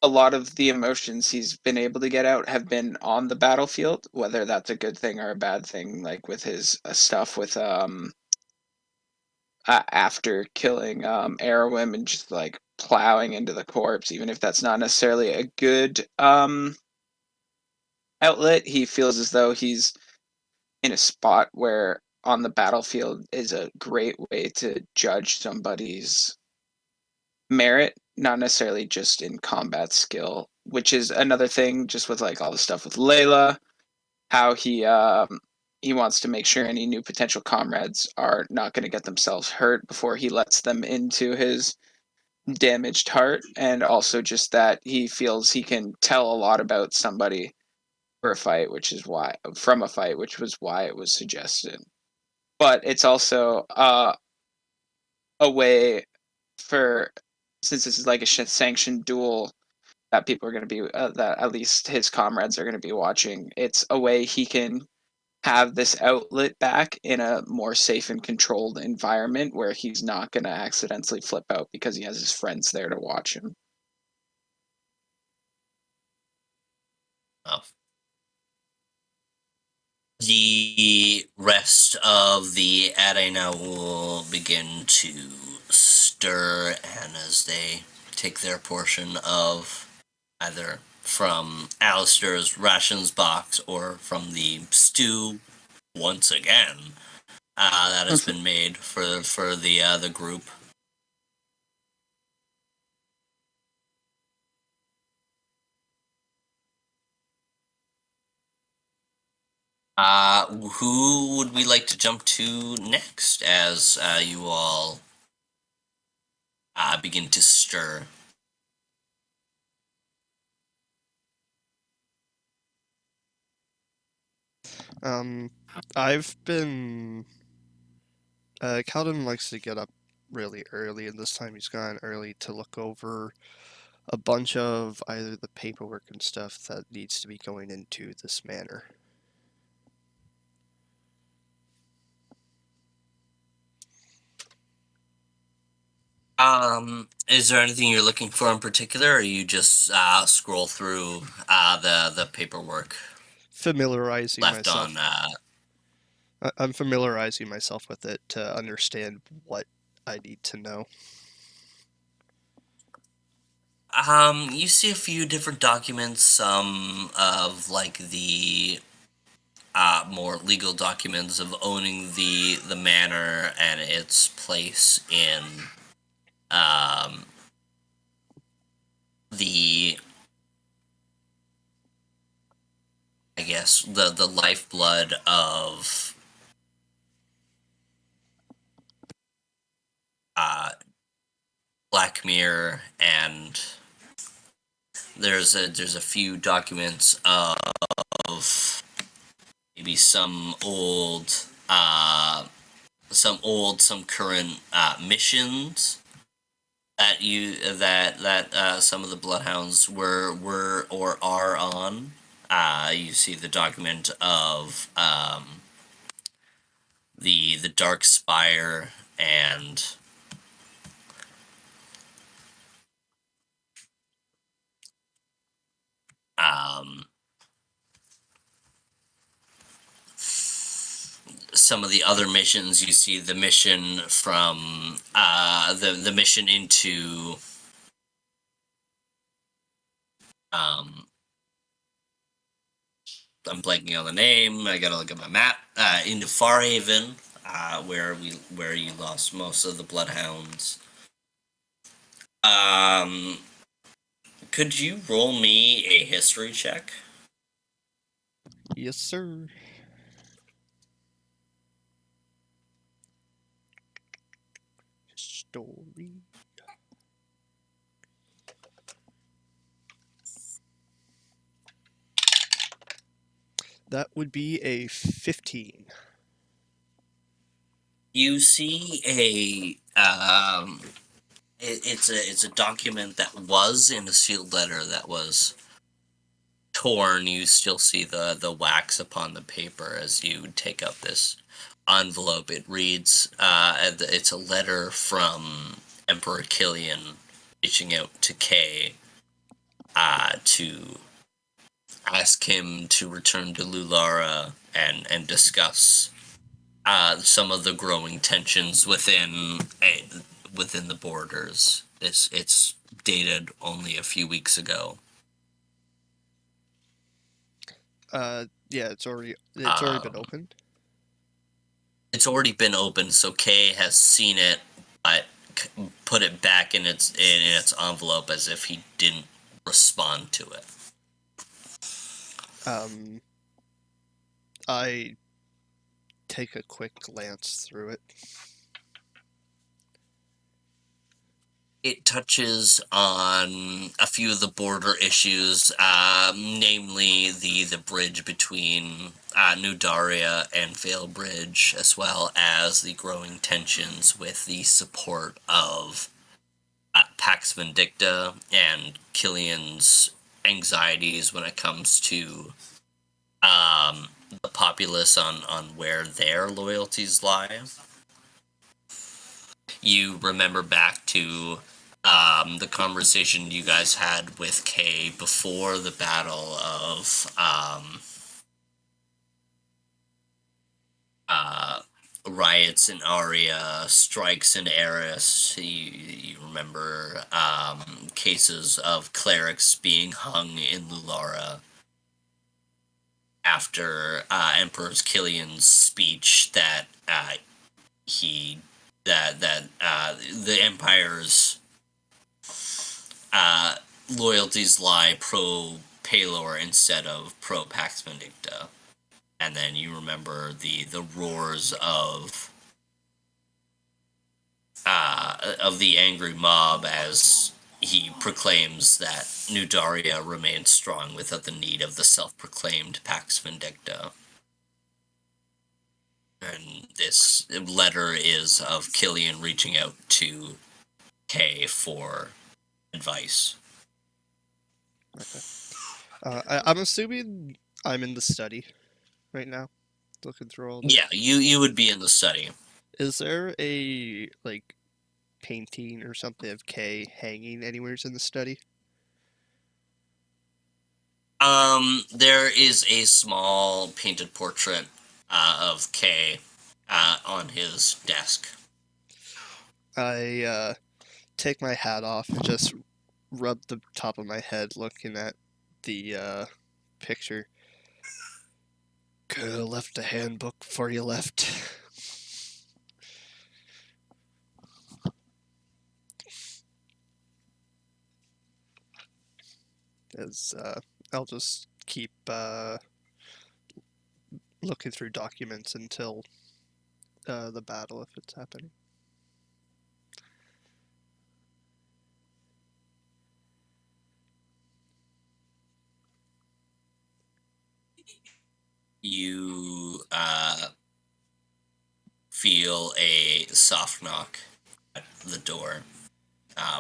a lot of the emotions he's been able to get out have been on the battlefield, whether that's a good thing or a bad thing, like with his stuff with after killing Arrowim and just like plowing into the corpse, even if that's not necessarily a good outlet, he feels as though he's in a spot where on the battlefield is a great way to judge somebody's merit, not necessarily just in combat skill, which is another thing just with like all the stuff with Layla, how he wants to make sure any new potential comrades are not going to get themselves hurt before he lets them into his damaged heart, and also just that he feels he can tell a lot about somebody for a fight, which is why from a fight, which was why it was suggested. But it's also a way for, since this is like a sanctioned duel that people are going to be that at least his comrades are going to be watching, it's a way he can have this outlet back in a more safe and controlled environment where he's not going to accidentally flip out because he has his friends there to watch him. Oh. The rest of the arena will begin to stir, and as they take their portion of either from Alistair's rations box or from the stew once again that has been made for the group. Who would we like to jump to next as you all begin to stir? I've been. Calvin likes to get up really early, and this time he's gone early to look over a bunch of either the paperwork and stuff that needs to be going into this manor. Is there anything you're looking for in particular, or you just scroll through the paperwork Familiarizing left myself. on? I'm familiarizing myself with it to understand what I need to know. You see a few different documents, some of like the more legal documents of owning the manor and its place in the, I guess, the lifeblood of Black Mirror, and there's a few documents of maybe some current missions that some of the bloodhounds were or are on. You see the document of the Dark Spire and some of the other missions. You see the mission from the mission into I'm blanking on the name. I gotta look at my map. Into Farhaven, where you lost most of the bloodhounds. Could you roll me a history check? Yes, sir. story. That would be a 15. You see it's a document that was in a sealed letter that was torn. You still see the wax upon the paper as you take up this envelope. It reads, it's a letter from Emperor Killian reaching out to Kay to ask him to return to Lulara and discuss some of the growing tensions within the borders. It's dated only a few weeks ago. Yeah, it's already been opened. It's already been opened, so Kay has seen it, but put it back in its envelope as if he didn't respond to it. I take a quick glance through it. It touches on a few of the border issues, namely the bridge between New Daria and Vale Bridge, as well as the growing tensions with the support of Pax Vindicta and Killian's anxieties when it comes to the populace on where their loyalties lie. You remember back to the conversation you guys had with Kay before the battle of riots in Aria, strikes in Eris. You remember cases of clerics being hung in Lulara after Emperor Killian's speech that the Empire's loyalties lie pro Palor instead of pro Pax Vindicta. And then you remember the roars of the angry mob as he proclaims that New Daria remains strong without the need of the self-proclaimed Pax Vindicta. And this letter is of Killian reaching out to Kay for advice. Okay. I'm assuming I'm in the study right now, looking through all this. Yeah, you would be in the study. Is there a painting or something of Kay hanging anywhere in the study? There is a small painted portrait of Kay on his desk. I take my hat off and just rub the top of my head looking at the picture. Could have left a handbook before you left. As I'll just keep looking through documents until the battle, if it's happening. You feel a soft knock at the door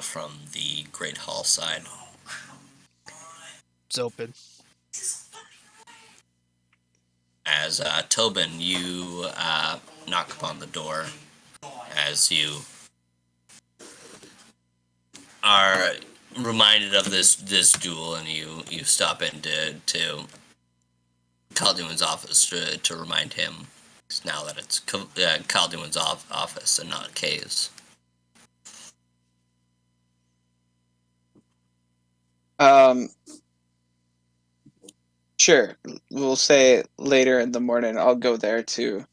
from the Great Hall side. It's open. As Tobin, you knock upon the door as you are reminded of this duel, and you stop into Calduin's office to remind him now that it's Calduin's office and not Kay's. Sure. We'll say later in the morning I'll go there to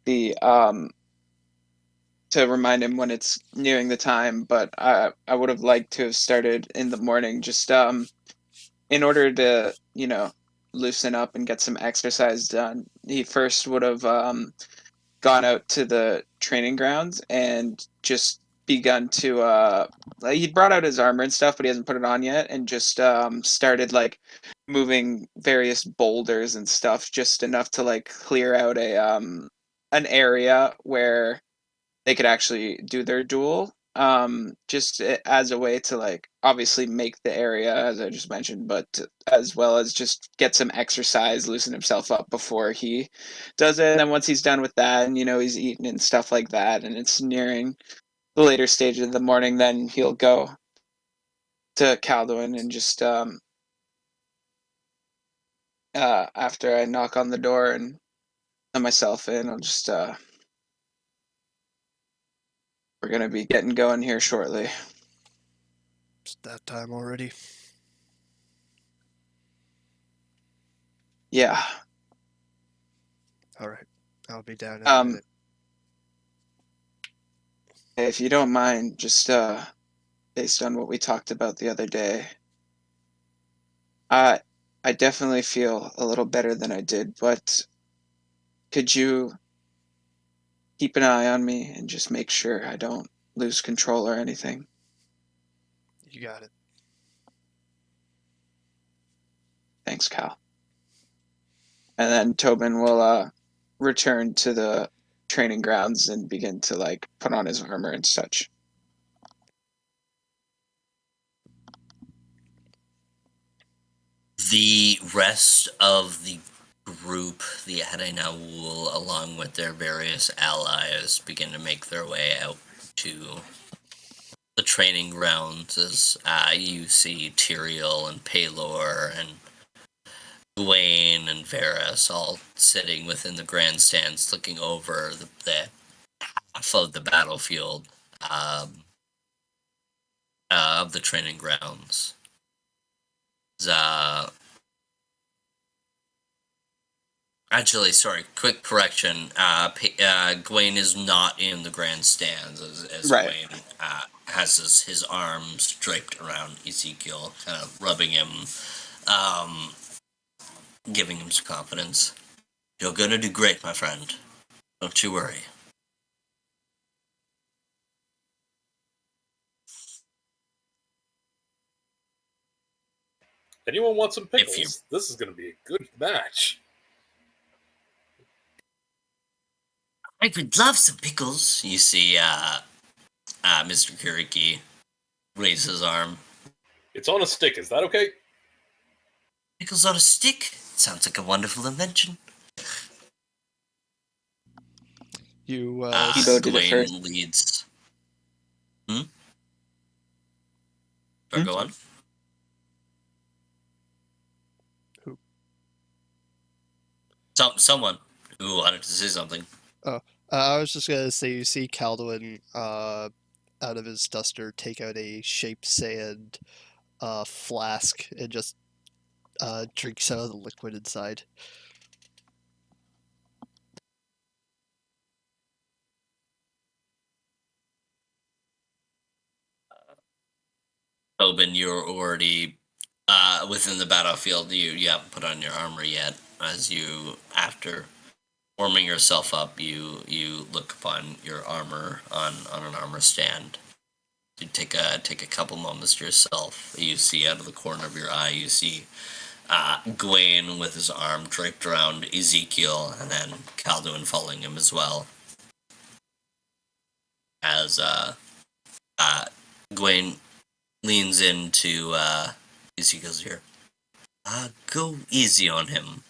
the to remind him when it's nearing the time, but I would have liked to have started in the morning just in order to, loosen up and get some exercise done. He first would have gone out to the training grounds and just begun to he brought out his armor and stuff, but he hasn't put it on yet, and just started like moving various boulders and stuff, just enough to like clear out a an area where they could actually do their duel. Just as a way to like obviously make the area, as I just mentioned, but as well as just get some exercise, loosen himself up before he does it. And then once he's done with that, and he's eating and stuff like that, and it's nearing the later stage of the morning, then he'll go to Calduin and just after I knock on the door and let myself in, I'll just we're gonna be getting going here shortly. It's that time already. Yeah. All right, I'll be down in a minute. If you don't mind, just based on what we talked about the other day, I definitely feel a little better than I did, but could you keep an eye on me and just make sure I don't lose control or anything? You got it. Thanks, Cal. And then Tobin will return to the training grounds and begin to like put on his armor and such. The rest of the group, the Adenaul, along with their various allies, begin to make their way out to the training grounds as you see Tyrael and Palor and Gawain and Varys all sitting within the grandstands looking over the half of the battlefield of the training grounds. Actually, sorry, quick correction. Gawain is not in the grandstands as Right. Gawain has his arms draped around Ezekiel, kind of rubbing him, giving him some confidence. You're gonna do great, my friend. Don't you worry. Anyone want some If pickles? This is going to be a good match. I would love some pickles. You see, Mr. Kuriki raise his arm. It's on a stick. Is that okay? Pickles on a stick? Sounds like a wonderful invention. You Ego did it Gawain first. leads. Or go on. Who? Someone who wanted to say something. I was just gonna say, you see Calduin out of his duster take out a shaped sand flask and just drinks out of the liquid inside. Tobin, you're already within the battlefield. You haven't put on your armor yet. As you, after warming yourself up, you look upon your armor on an armor stand. You take a couple moments to yourself. You see out of the corner of your eye, you see Gawain with his arm draped around Ezekiel, and then Calduin following him as well. As Gawain leans into Ezekiel's ear. Go easy on him,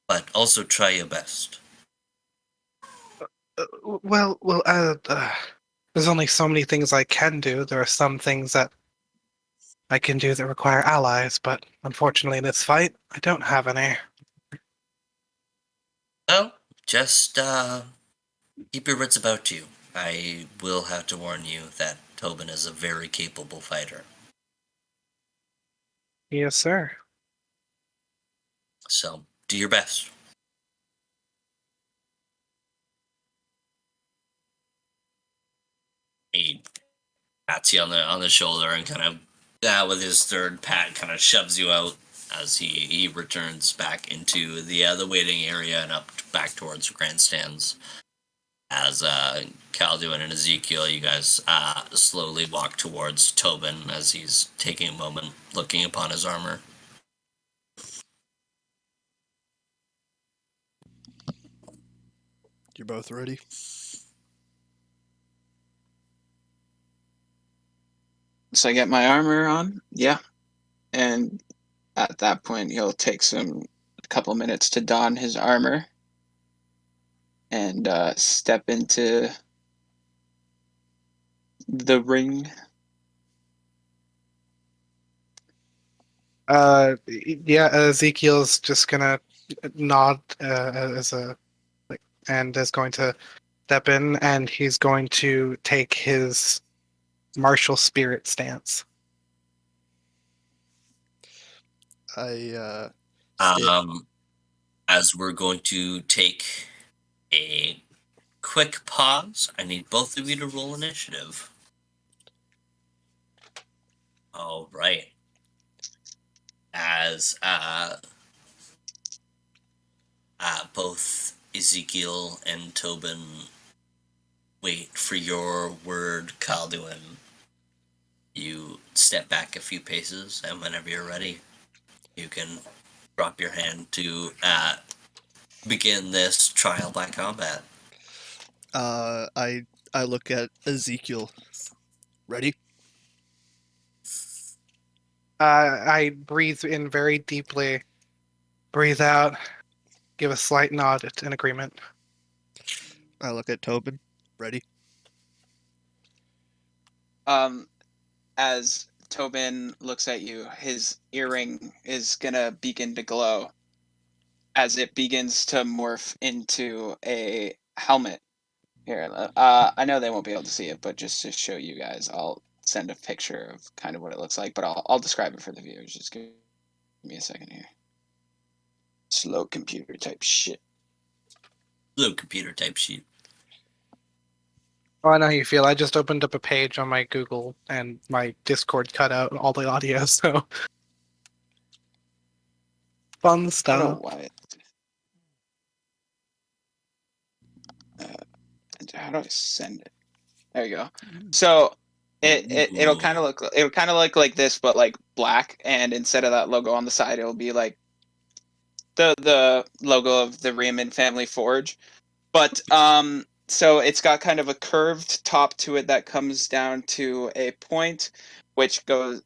but also try your best. There's only so many things I can do. There are some things that I can do that require allies, but unfortunately in this fight, I don't have any. Well, just keep your wits about you. I will have to warn you that Tobin is a very capable fighter. Yes, sir. So, do your best. He pats you on the shoulder and kind of, with his third pat, kind of shoves you out as he returns back into the waiting area and up back towards the grandstands. As Calduin and Ezekiel, you guys slowly walk towards Tobin as he's taking a moment looking upon his armor. You're both ready? So I get my armor on, yeah, and at that point he'll take a couple minutes to don his armor and step into the ring. Yeah, Ezekiel's just gonna nod as a and is going to step in, and he's going to take his martial spirit stance. I As we're going to take a quick pause, I need both of you to roll initiative. All right. As both Ezekiel and Tobin wait for your word, Calduin, you step back a few paces, and whenever you're ready, you can drop your hand to begin this trial by combat. I look at Ezekiel. Ready? I breathe in very deeply, breathe out, give a slight nod in agreement. I look at Tobin. Ready? As Tobin looks at you, his earring is gonna begin to glow as it begins to morph into a helmet. Here, I know they won't be able to see it, but just to show you guys, I'll send a picture of kind of what it looks like, but I'll describe it for the viewers. Just give me a second here. Slow computer type shit. Slow computer type sheet. Oh, I know how you feel. I just opened up a page on my Google, and my Discord cut out all the audio, so fun I don't know stuff. why. How do I send it? There you go. So it'll kind of look like this, but like black, and instead of that logo on the side, it'll be like the logo of the Raymond Family Forge. But so it's got kind of a curved top to it that comes down to a point, which goes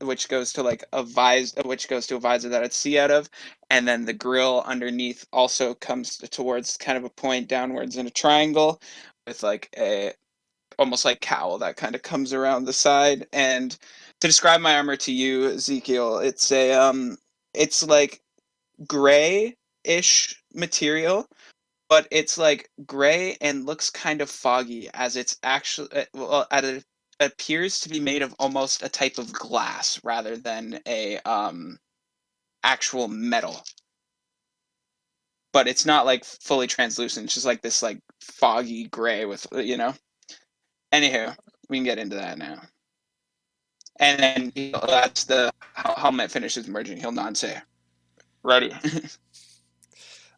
to like a visor, which goes to a visor that I'd see out of, and then the grill underneath also comes towards kind of a point downwards in a triangle, with like a almost like cowl that kind of comes around the side. And to describe my armor to you, Ezekiel, it's like gray-ish material, but it's like gray and looks kind of foggy, as it's actually it appears to be made of almost a type of glass rather than a actual metal. But it's not like fully translucent. It's just like this like foggy gray with Anywho, we can get into that now. And then that's the how helmet finishes merging. He'll nod and say, "Ready."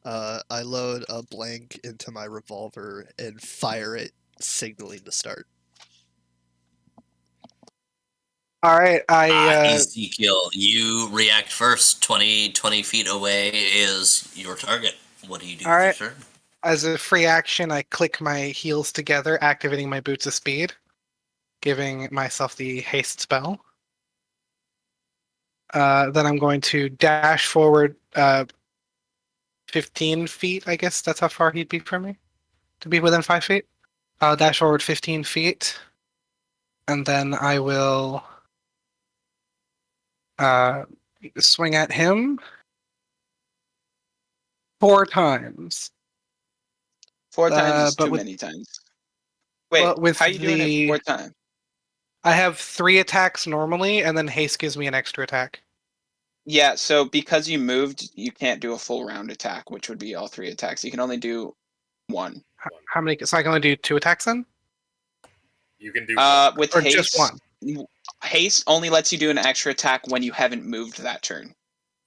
I load a blank into my revolver and fire it, signaling to start. All right, Ezekiel, you react first. 20 feet away is your target. What do you do All with your right. turn? as a free action, I click my heels together, activating my boots of speed, giving myself the haste spell. Then I'm going to dash forward 15 feet. I guess that's how far he'd be from me, to be within 5 feet. I'll dash forward 15 feet, and then I will swing at him 4 times. 4 times is but too with many times. Wait, but with how you doing it 4 times? I have 3 attacks normally, and then haste gives me an extra attack. Yeah, so because you moved, you can't do a full round attack, which would be all 3 attacks. You can only do 1. How many? So I can only do 2 attacks then, You can do With or just haste, one? haste only lets you do an extra attack when you haven't moved that turn.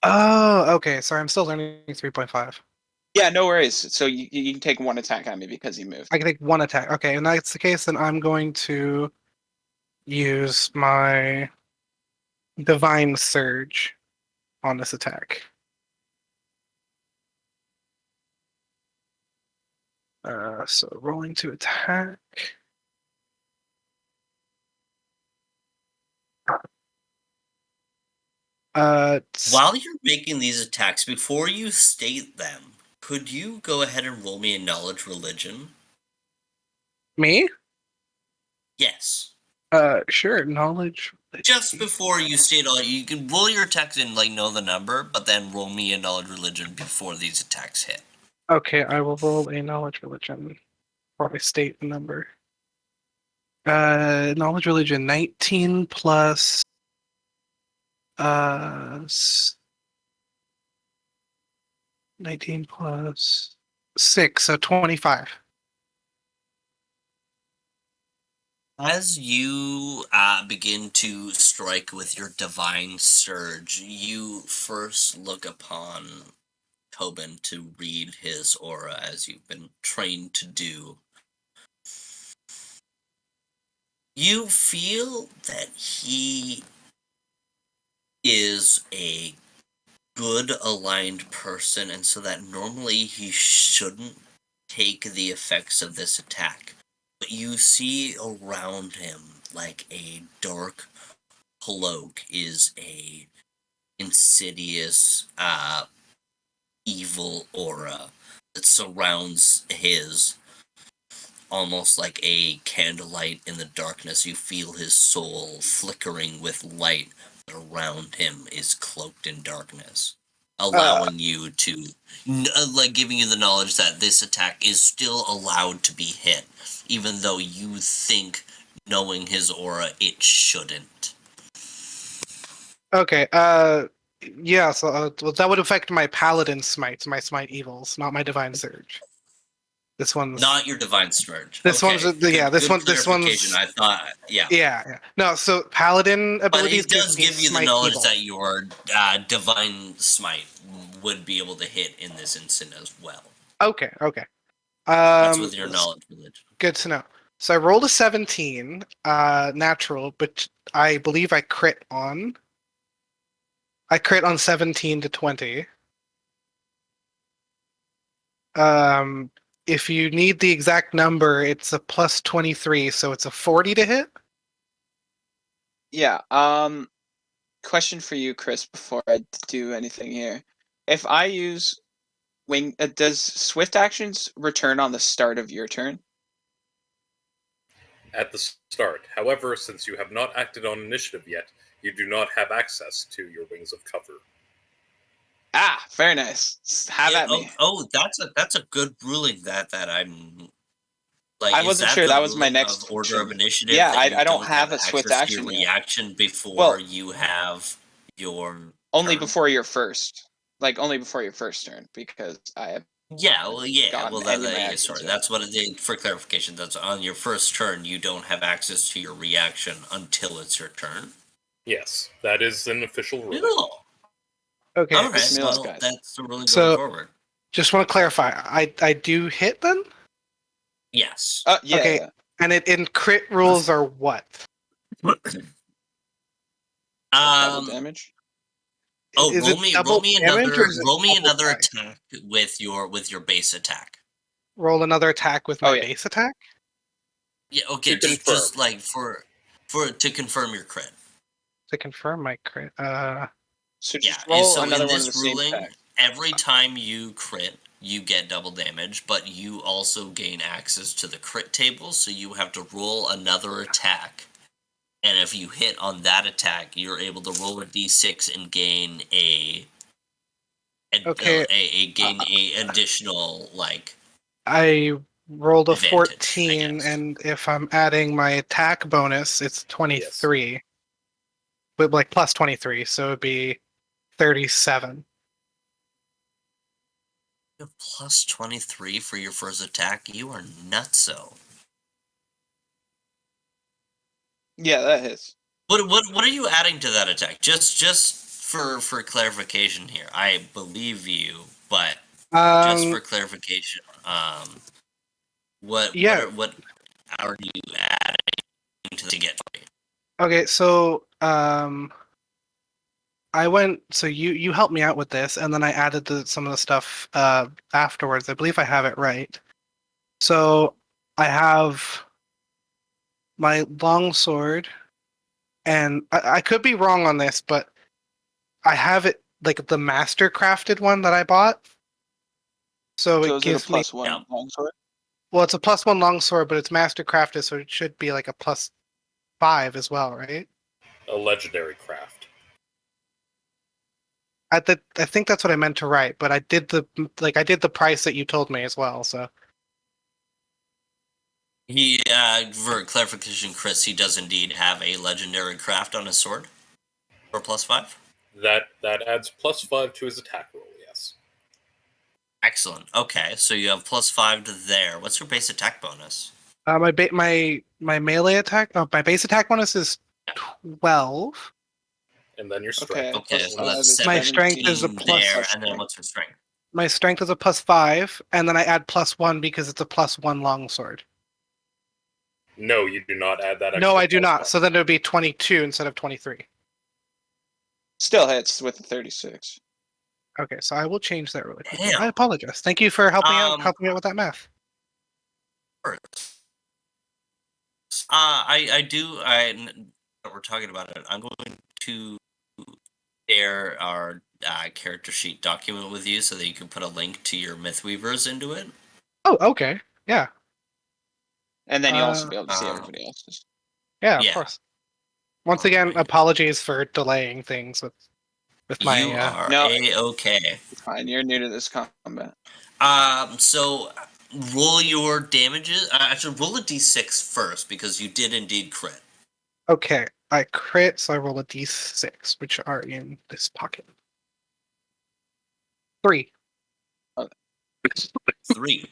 Oh, okay. Sorry, I'm still learning 3.5. Yeah, no worries. So you can take one attack on me because you moved. I can take one attack. Okay, and that's the case, then I'm going to use my Divine Surge on this attack. So rolling to attack. While you're making these attacks, before you state them, could you go ahead and roll me a knowledge religion? Me? Yes. Sure. Knowledge. Just before you state all, you can roll your attacks and know the number, but then roll me a knowledge religion before these attacks hit. Okay, I will roll a knowledge religion. Probably state the number. Knowledge religion 19 plus 19 plus 6, so 25. As you begin to strike with your divine surge, you first look upon Tobin to read his aura as you've been trained to do. You feel that he is a good aligned person, and so that normally he shouldn't take the effects of this attack. But you see around him like a dark cloak is a insidious evil aura that surrounds his, almost like a candlelight in the darkness. You feel his soul flickering with light, but around him is cloaked in darkness, allowing you to, giving you the knowledge that this attack is still allowed to be hit, even though you think, knowing his aura, it shouldn't. Okay, yeah, so well, that would affect my Paladin Smites, my Smite Evils, not my Divine Surge. This one's Not your divine surge. This okay. one's yeah. This good one's. I thought, yeah. Yeah. No, so Paladin But abilities it does give you the Smite knowledge Evil. that your divine smite would be able to hit in this instant as well. Okay. That's with your knowledge religion. Good to know. So I rolled a 17, natural, but I believe I crit on 17 to 20. If you need the exact number, it's a plus 23, so it's a 40 to hit. Yeah. Question for you, Chris, before I do anything here. If I use wing, does swift actions return on the start of your turn? At the start. However, since you have not acted on initiative yet, you do not have access to your wings of cover. Ah, very nice. Have at me. That's a good ruling that I'm. Like, I is wasn't that sure the that was my ruling next of order question. of initiative? Yeah, that you I don't have a access swift to action your yet. reaction before Well, you have your only turn? before your first, only before your first turn, because I have gotten any of my actions yet. That's what it did. For clarification, that's on your first turn. You don't have access to your reaction until it's your turn. Yes, that is an official ruling. Cool. Okay. All right. Mills, Well, guys. that's the ruling So- going forward. Just want to clarify. I do hit then? Yes. Yeah. Okay. Yeah. And crit rules are what? Double damage. Is roll it me double damage or is it double another die? attack with your base attack. Roll another attack with my Oh, yeah. base attack? Yeah. Okay. To Just confirm. like for to confirm your crit. To confirm my crit. So Yeah. just roll So another in one of this the same ruling, attack. every time you crit, you get double damage, but you also gain access to the crit table, so you have to roll another attack. And if you hit on that attack, you're able to roll a d6 and gain a additional I rolled a advantage, I 14, guess. and if I'm adding my attack bonus, it's 23. But plus 23, so it'd be 37. You have plus 23 for your first attack. You are nutso. Yeah, that hits. What are you adding to that attack? Just for clarification here, I believe you, but Just Um, for clarification, what yeah. what are you adding to get? Okay, so I went. So you helped me out with this, and then I added some of the stuff afterwards. I believe I have it right. So I have my longsword, and I could be wrong on this, but I have it like the master crafted one that I bought. So So it is it a gives me. +1 Yeah. longsword? Well, it's a +1 longsword, but it's master crafted, so it should be like a +5 as well, right? A legendary craft. I think that's what I meant to write, but I did the price that you told me as well. So He, for clarification, Chris, he does indeed have a legendary craft on his sword for +5. That adds +5 to his attack roll. Yes. Excellent. Okay, so you have +5 to there. What's your base attack bonus? my melee attack, my base attack bonus is 12. And then your Okay, strength. Okay, so that's +5 is My strength is a 17 17 there, plus. and then what's your strength? My strength is a +5, and then I add +1 because it's a +1 longsword. No, you do not add that extra. No, I do not. +1. So then it would be 22 instead of 23. Still hits with a 36. Okay, so I will change that really quickly. Damn. I apologize. Thank you for helping Um, helping me out with that math. We're talking about it. I'm going to share our character sheet document with you so that you can put a link to your Mythweavers into it. Oh, okay. Yeah. And then you'll also Uh, be able to see um, everybody else's. yeah, of Yeah. course. Once again, Alright. apologies for delaying things with my You are No. A-okay. Fine, you're new to this combat. So roll your damages. Actually, roll a d6 first because you did indeed crit. Okay, I crit, so I roll a d6, which are in this pocket. 3. 3.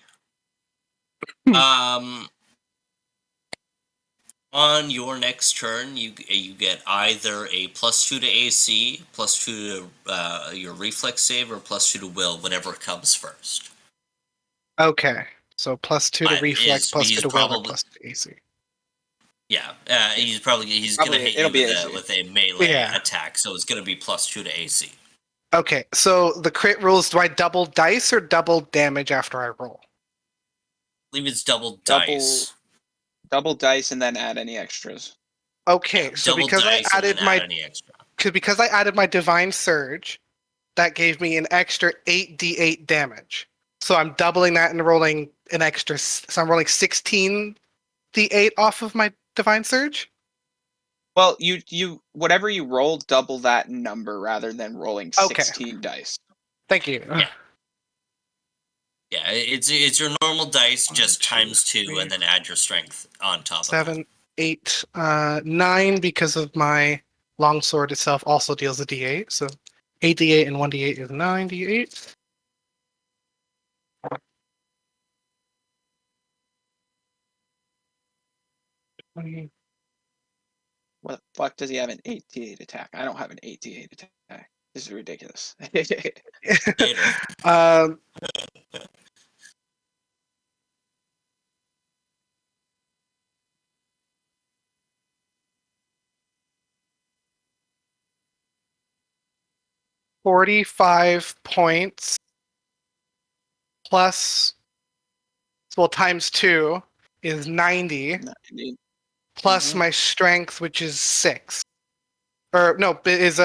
On your next turn, you get either a +2 to AC, +2 to your reflex save, or +2 to will, whatever comes first. Okay, so +2 to But reflex, +2 he's to will, or probably +2 to AC. yeah. He's gonna hit It'll you be with AC. a melee Yeah. attack, so it's gonna be +2 to AC. Okay, so the crit rules, do I double dice or double damage after I roll? I believe it's double Double dice. double dice and then add any extras. Okay, Yeah, so double because I dice and added then add any extra. because I added my divine surge, that gave me an extra 8d8 damage. So I'm doubling that and rolling an extra. So I'm rolling 16d8 off of my divine surge. Well, you whatever you roll, double that number rather than rolling Okay. 16 dice. Thank you. Yeah. Yeah, it's your normal dice, just 2 and then add your strength on top of 7, 8, 9 because of my longsword itself also deals a d8. So 8d8 and 1d8 is 9d8. What the fuck does he have an 8d8 attack? I don't have an 8d8 attack. This is ridiculous. that. Later. um, $45 points plus, well, times 2 is 90, 90. plus Mhm. my strength, which is 6. Or no, is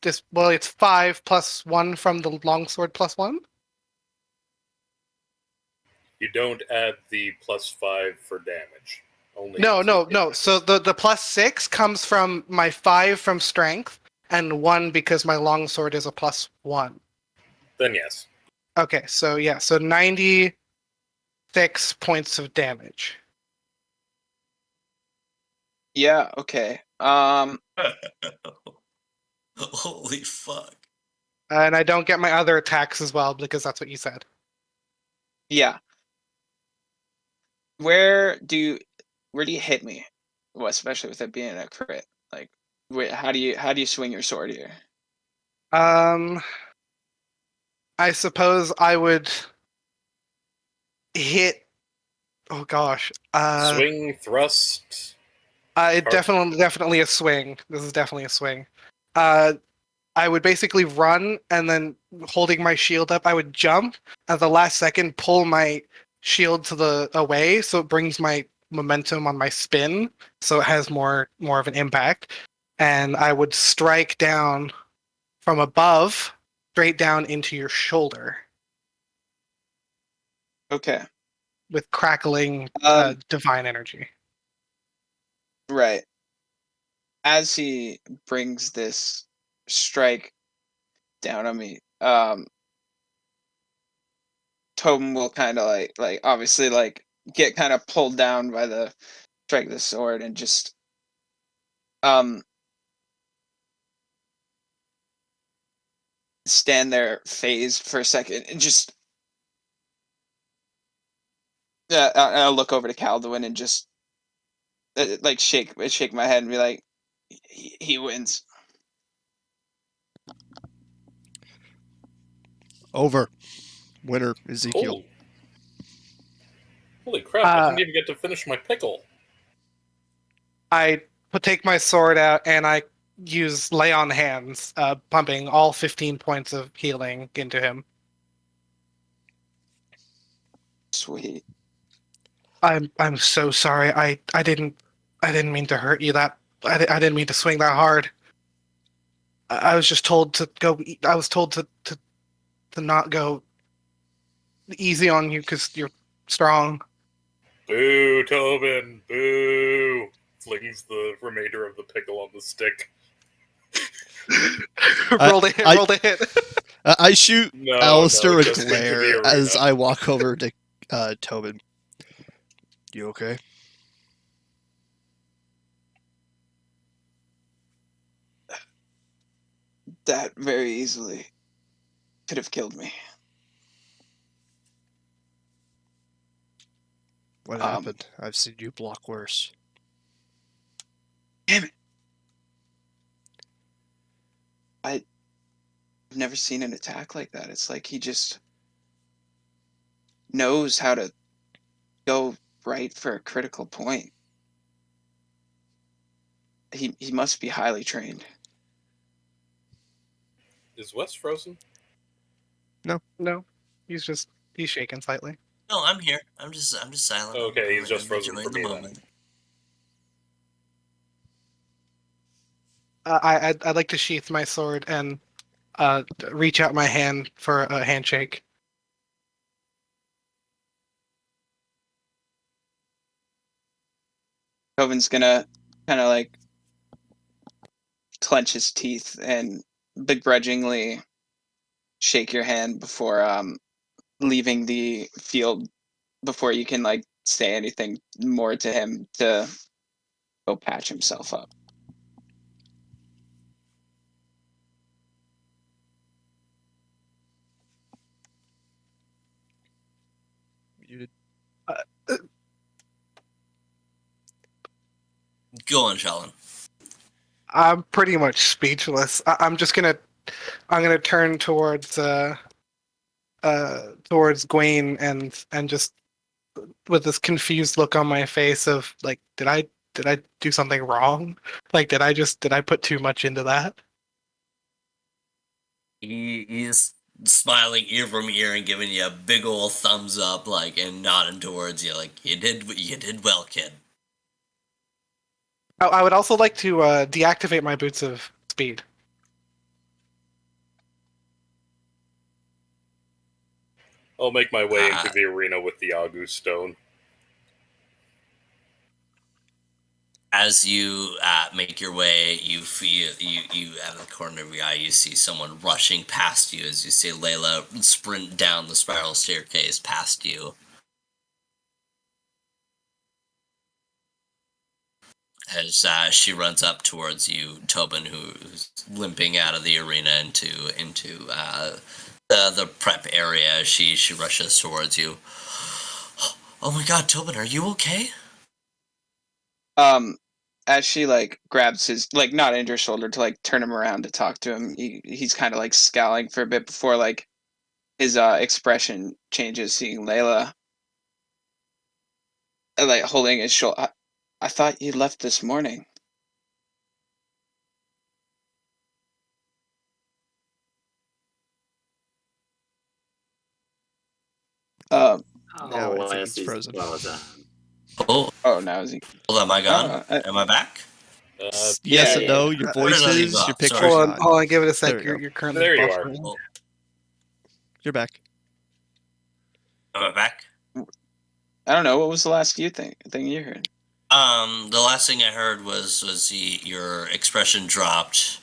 this, well, it's 5 plus 1 from the longsword plus 1. You don't add the +5 for damage. Only No, to no, hit no. damage. So the plus 6 comes from my 5 from strength and 1 because my longsword is a +1. Then yes. Okay, so yeah, so 96 points of damage. Yeah, okay. Holy fuck. And I don't get my other attacks as well because that's what you said. Yeah. Where do you hit me? Well, especially with it being a crit. Like how do you swing your sword here? Um I suppose I would hit. Oh gosh. Swing, thrust. It definitely a swing. This is definitely a swing. Uh, I would basically run and then holding my shield up, I would jump at the last second, pull my shield to the away, so it brings my momentum on my spin, so it has more of an impact. And I would strike down from above, straight down into your shoulder Okay. with crackling Um, divine energy. right. As he brings this strike down on me, Tobin will kind of like obviously like get kind of pulled down by the strike of the sword and just um stand there phased for a second and just I'll look over to Calduin and just like shake my head and be like, he wins. Over. Winner, Ezekiel. Holy crap! I didn't even get to finish my pickle. I take my sword out and I use lay on hands, pumping all 15 points of healing into him. Sweet. I'm so sorry. I didn't mean to hurt you. I didn't mean to swing that hard. I was just told to go. I was told to not go easy on you because you're strong. Boo, Tobin! Boo! Flings the remainder of the pickle on the stick. Roll a hit. I shoot No, Alistair a just into the glare as arena. I walk over to Tobin. You okay? That very easily could have killed me. What happened? I've seen you block worse. Damn it. I've never seen an attack like that. It's like he just knows how to go right for a critical point. He must be highly trained. Is Wes frozen? No, he's shaking slightly. No, I'm here. I'm just silent. Okay, he's just I'm frozen enjoying for the me moment. I'd like to sheath my sword and reach out my hand for a handshake. Coven's gonna kind of like clench his teeth and begrudgingly shake your hand before leaving the field before you can like say anything more to him to go patch himself up. Muted. Go on, Shalin. I'm pretty much speechless. I'm gonna turn towards Gwaine and just with this confused look on my face of like, did I do something wrong? Like, did I put too much into that? He's smiling ear from ear and giving you a big old thumbs up, like, and nodding towards you, like, you did well, kid. I would also like to deactivate my boots of speed. I'll make my way into the arena with the Agu stone. As you make your way, you feel you out of the corner of your eye, you see someone rushing past you as you see Layla sprint down the spiral staircase past you. As she runs up towards you, Tobin, who's limping out of the arena into the prep area. She rushes towards you. Oh my God, Tobin, are you okay? As she like grabs his like not into her shoulder to like turn him around to talk to him, he's kind of like scowling for a bit before like his expression changes seeing Layla like holding his shoulder. I thought you left this morning. Um. Now I Oh, think yes, he's he's frozen. frozen. Oh, Oh, now is he? hold on, am I gone? Oh, Am I back? Yes yeah, and yeah. no. Your Where did I leave voices, your off? Sorry. picture's not. Hold on, give it a There sec. we go. You're currently There you are. buffering. Oh, You're back. am I back? I don't know. What was the last thing you heard? The last thing I heard was your expression dropped.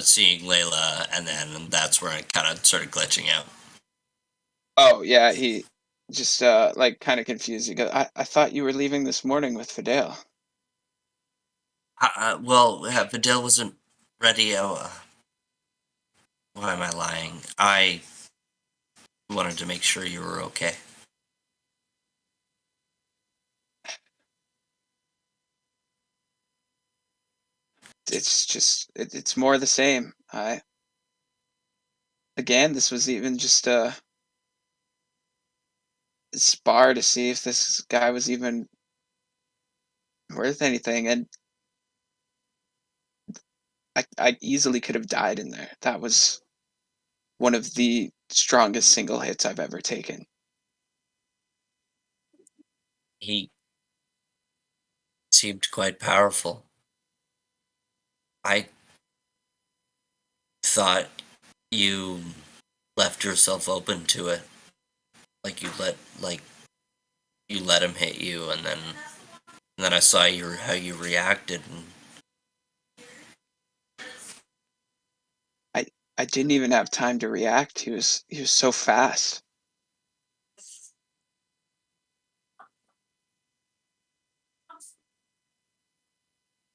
Seeing Layla, and then that's where I kind of started glitching out. Oh, yeah, he just like kind of confused. He goes, I thought you were leaving this morning with Fidel. Well, Vidal wasn't ready. Why am I lying? I wanted to make sure you were okay. It's just it's more the same. Again, this was even just a spar to see if this guy was even worth anything, and I easily could have died in there. That was one of the strongest single hits I've ever taken. He seemed quite powerful. I thought you left yourself open to it. Like you let him hit you, and then I saw how you reacted, and I didn't even have time to react. He was so fast.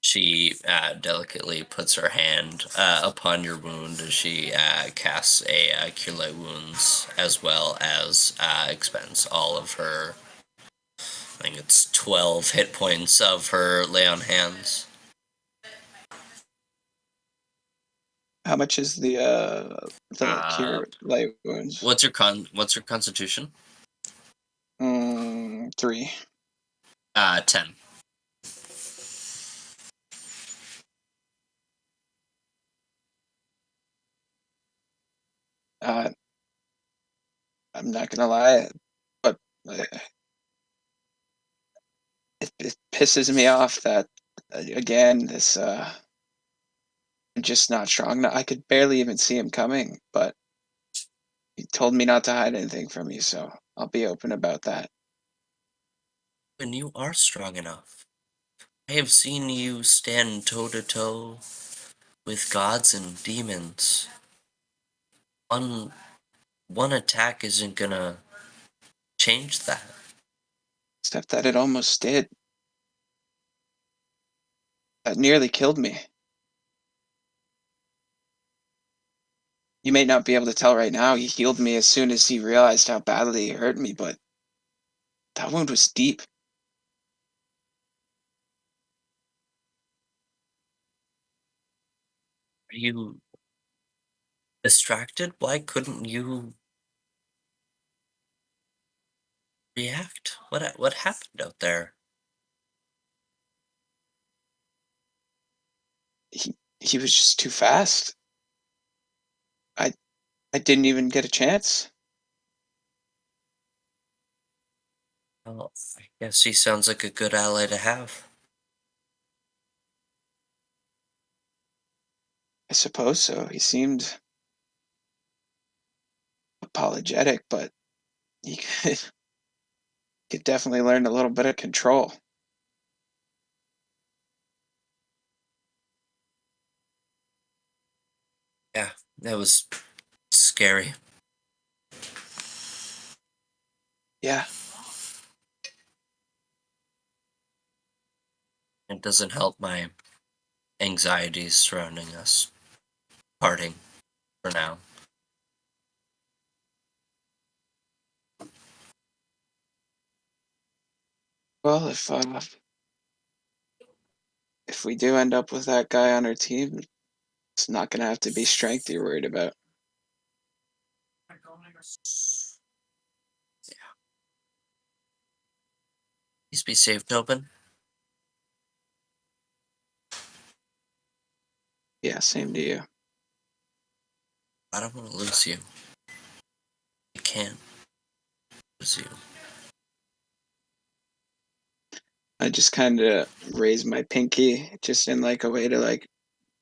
she delicately puts her hand upon your wound as she casts a Cure Light Wounds, as well as expends all of her, I think it's 12 hit points of her Lay on Hands. How much is the Uh, cure light wounds? What's your constitution? 3. 10. Uh, I'm not gonna lie, but uh, it pisses me off that again this I'm just not strong enough. I could barely even see him coming, but he told me not to hide anything from you, so I'll be open about that. And you are strong enough. I have seen you stand toe to toe with gods and demons. One one attack isn't gonna change that. Except that it almost did. That nearly killed me. You may not be able to tell right now. He healed me as soon as he realized how badly he hurt me, but that wound was deep. Are you distracted? Why couldn't you react? What happened out there? He was just too fast. I I didn't even get a chance. Well, I guess he sounds like a good ally to have. I suppose so. He seemed apologetic, but he could definitely learn a little bit of control. Yeah, that was scary. Yeah, It doesn't help my anxieties surrounding us parting for now. well, if we do end up with that guy on our team, it's not gonna have to be strength you're worried about. Please be safe, Tobin. Yeah, same to you. I don't want to lose you. I can't lose you. I just kind of raise my pinky, just in like a way to like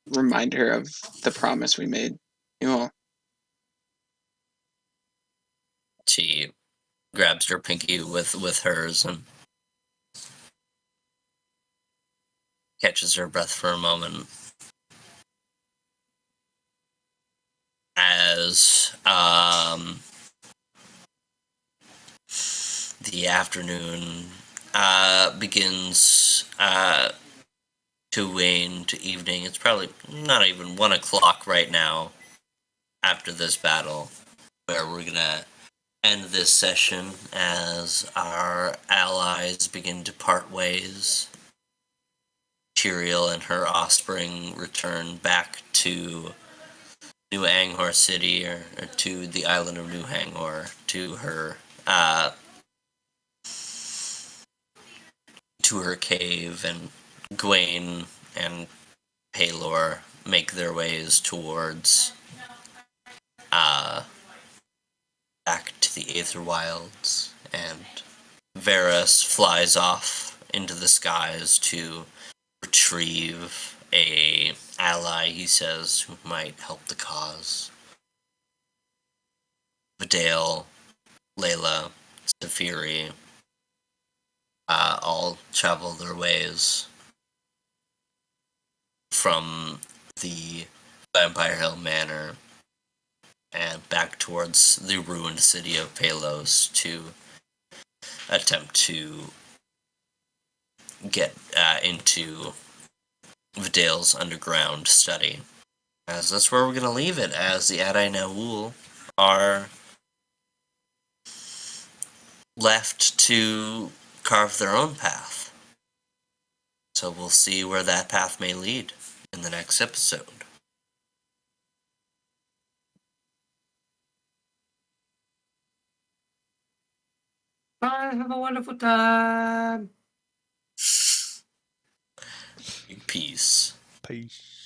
remind her of the promise we made. You know, She grabs her pinky with hers and catches her breath for a moment as the afternoon begins to wane to evening. It's probably not even 1 o'clock right now after this battle, where we're gonna end this session as our allies begin to part ways. Tyrael and her offspring return back to New Angor City, or to the island of New Angor, to her cave, and Gwaine and Palor make their ways towards back to the Aether Wilds, and Varus flies off into the skies to retrieve a ally, he says, who might help the cause. Vidale, Layla, Safiri, all travel their ways from the Vampire Hill Manor and back towards the ruined city of Palos to attempt to get into Vidale's underground study. As that's where we're going to leave it, as the Adai Naul are left to carve their own path. So we'll see where that path may lead in the next episode. Bye, have a wonderful time. Peace. Peace.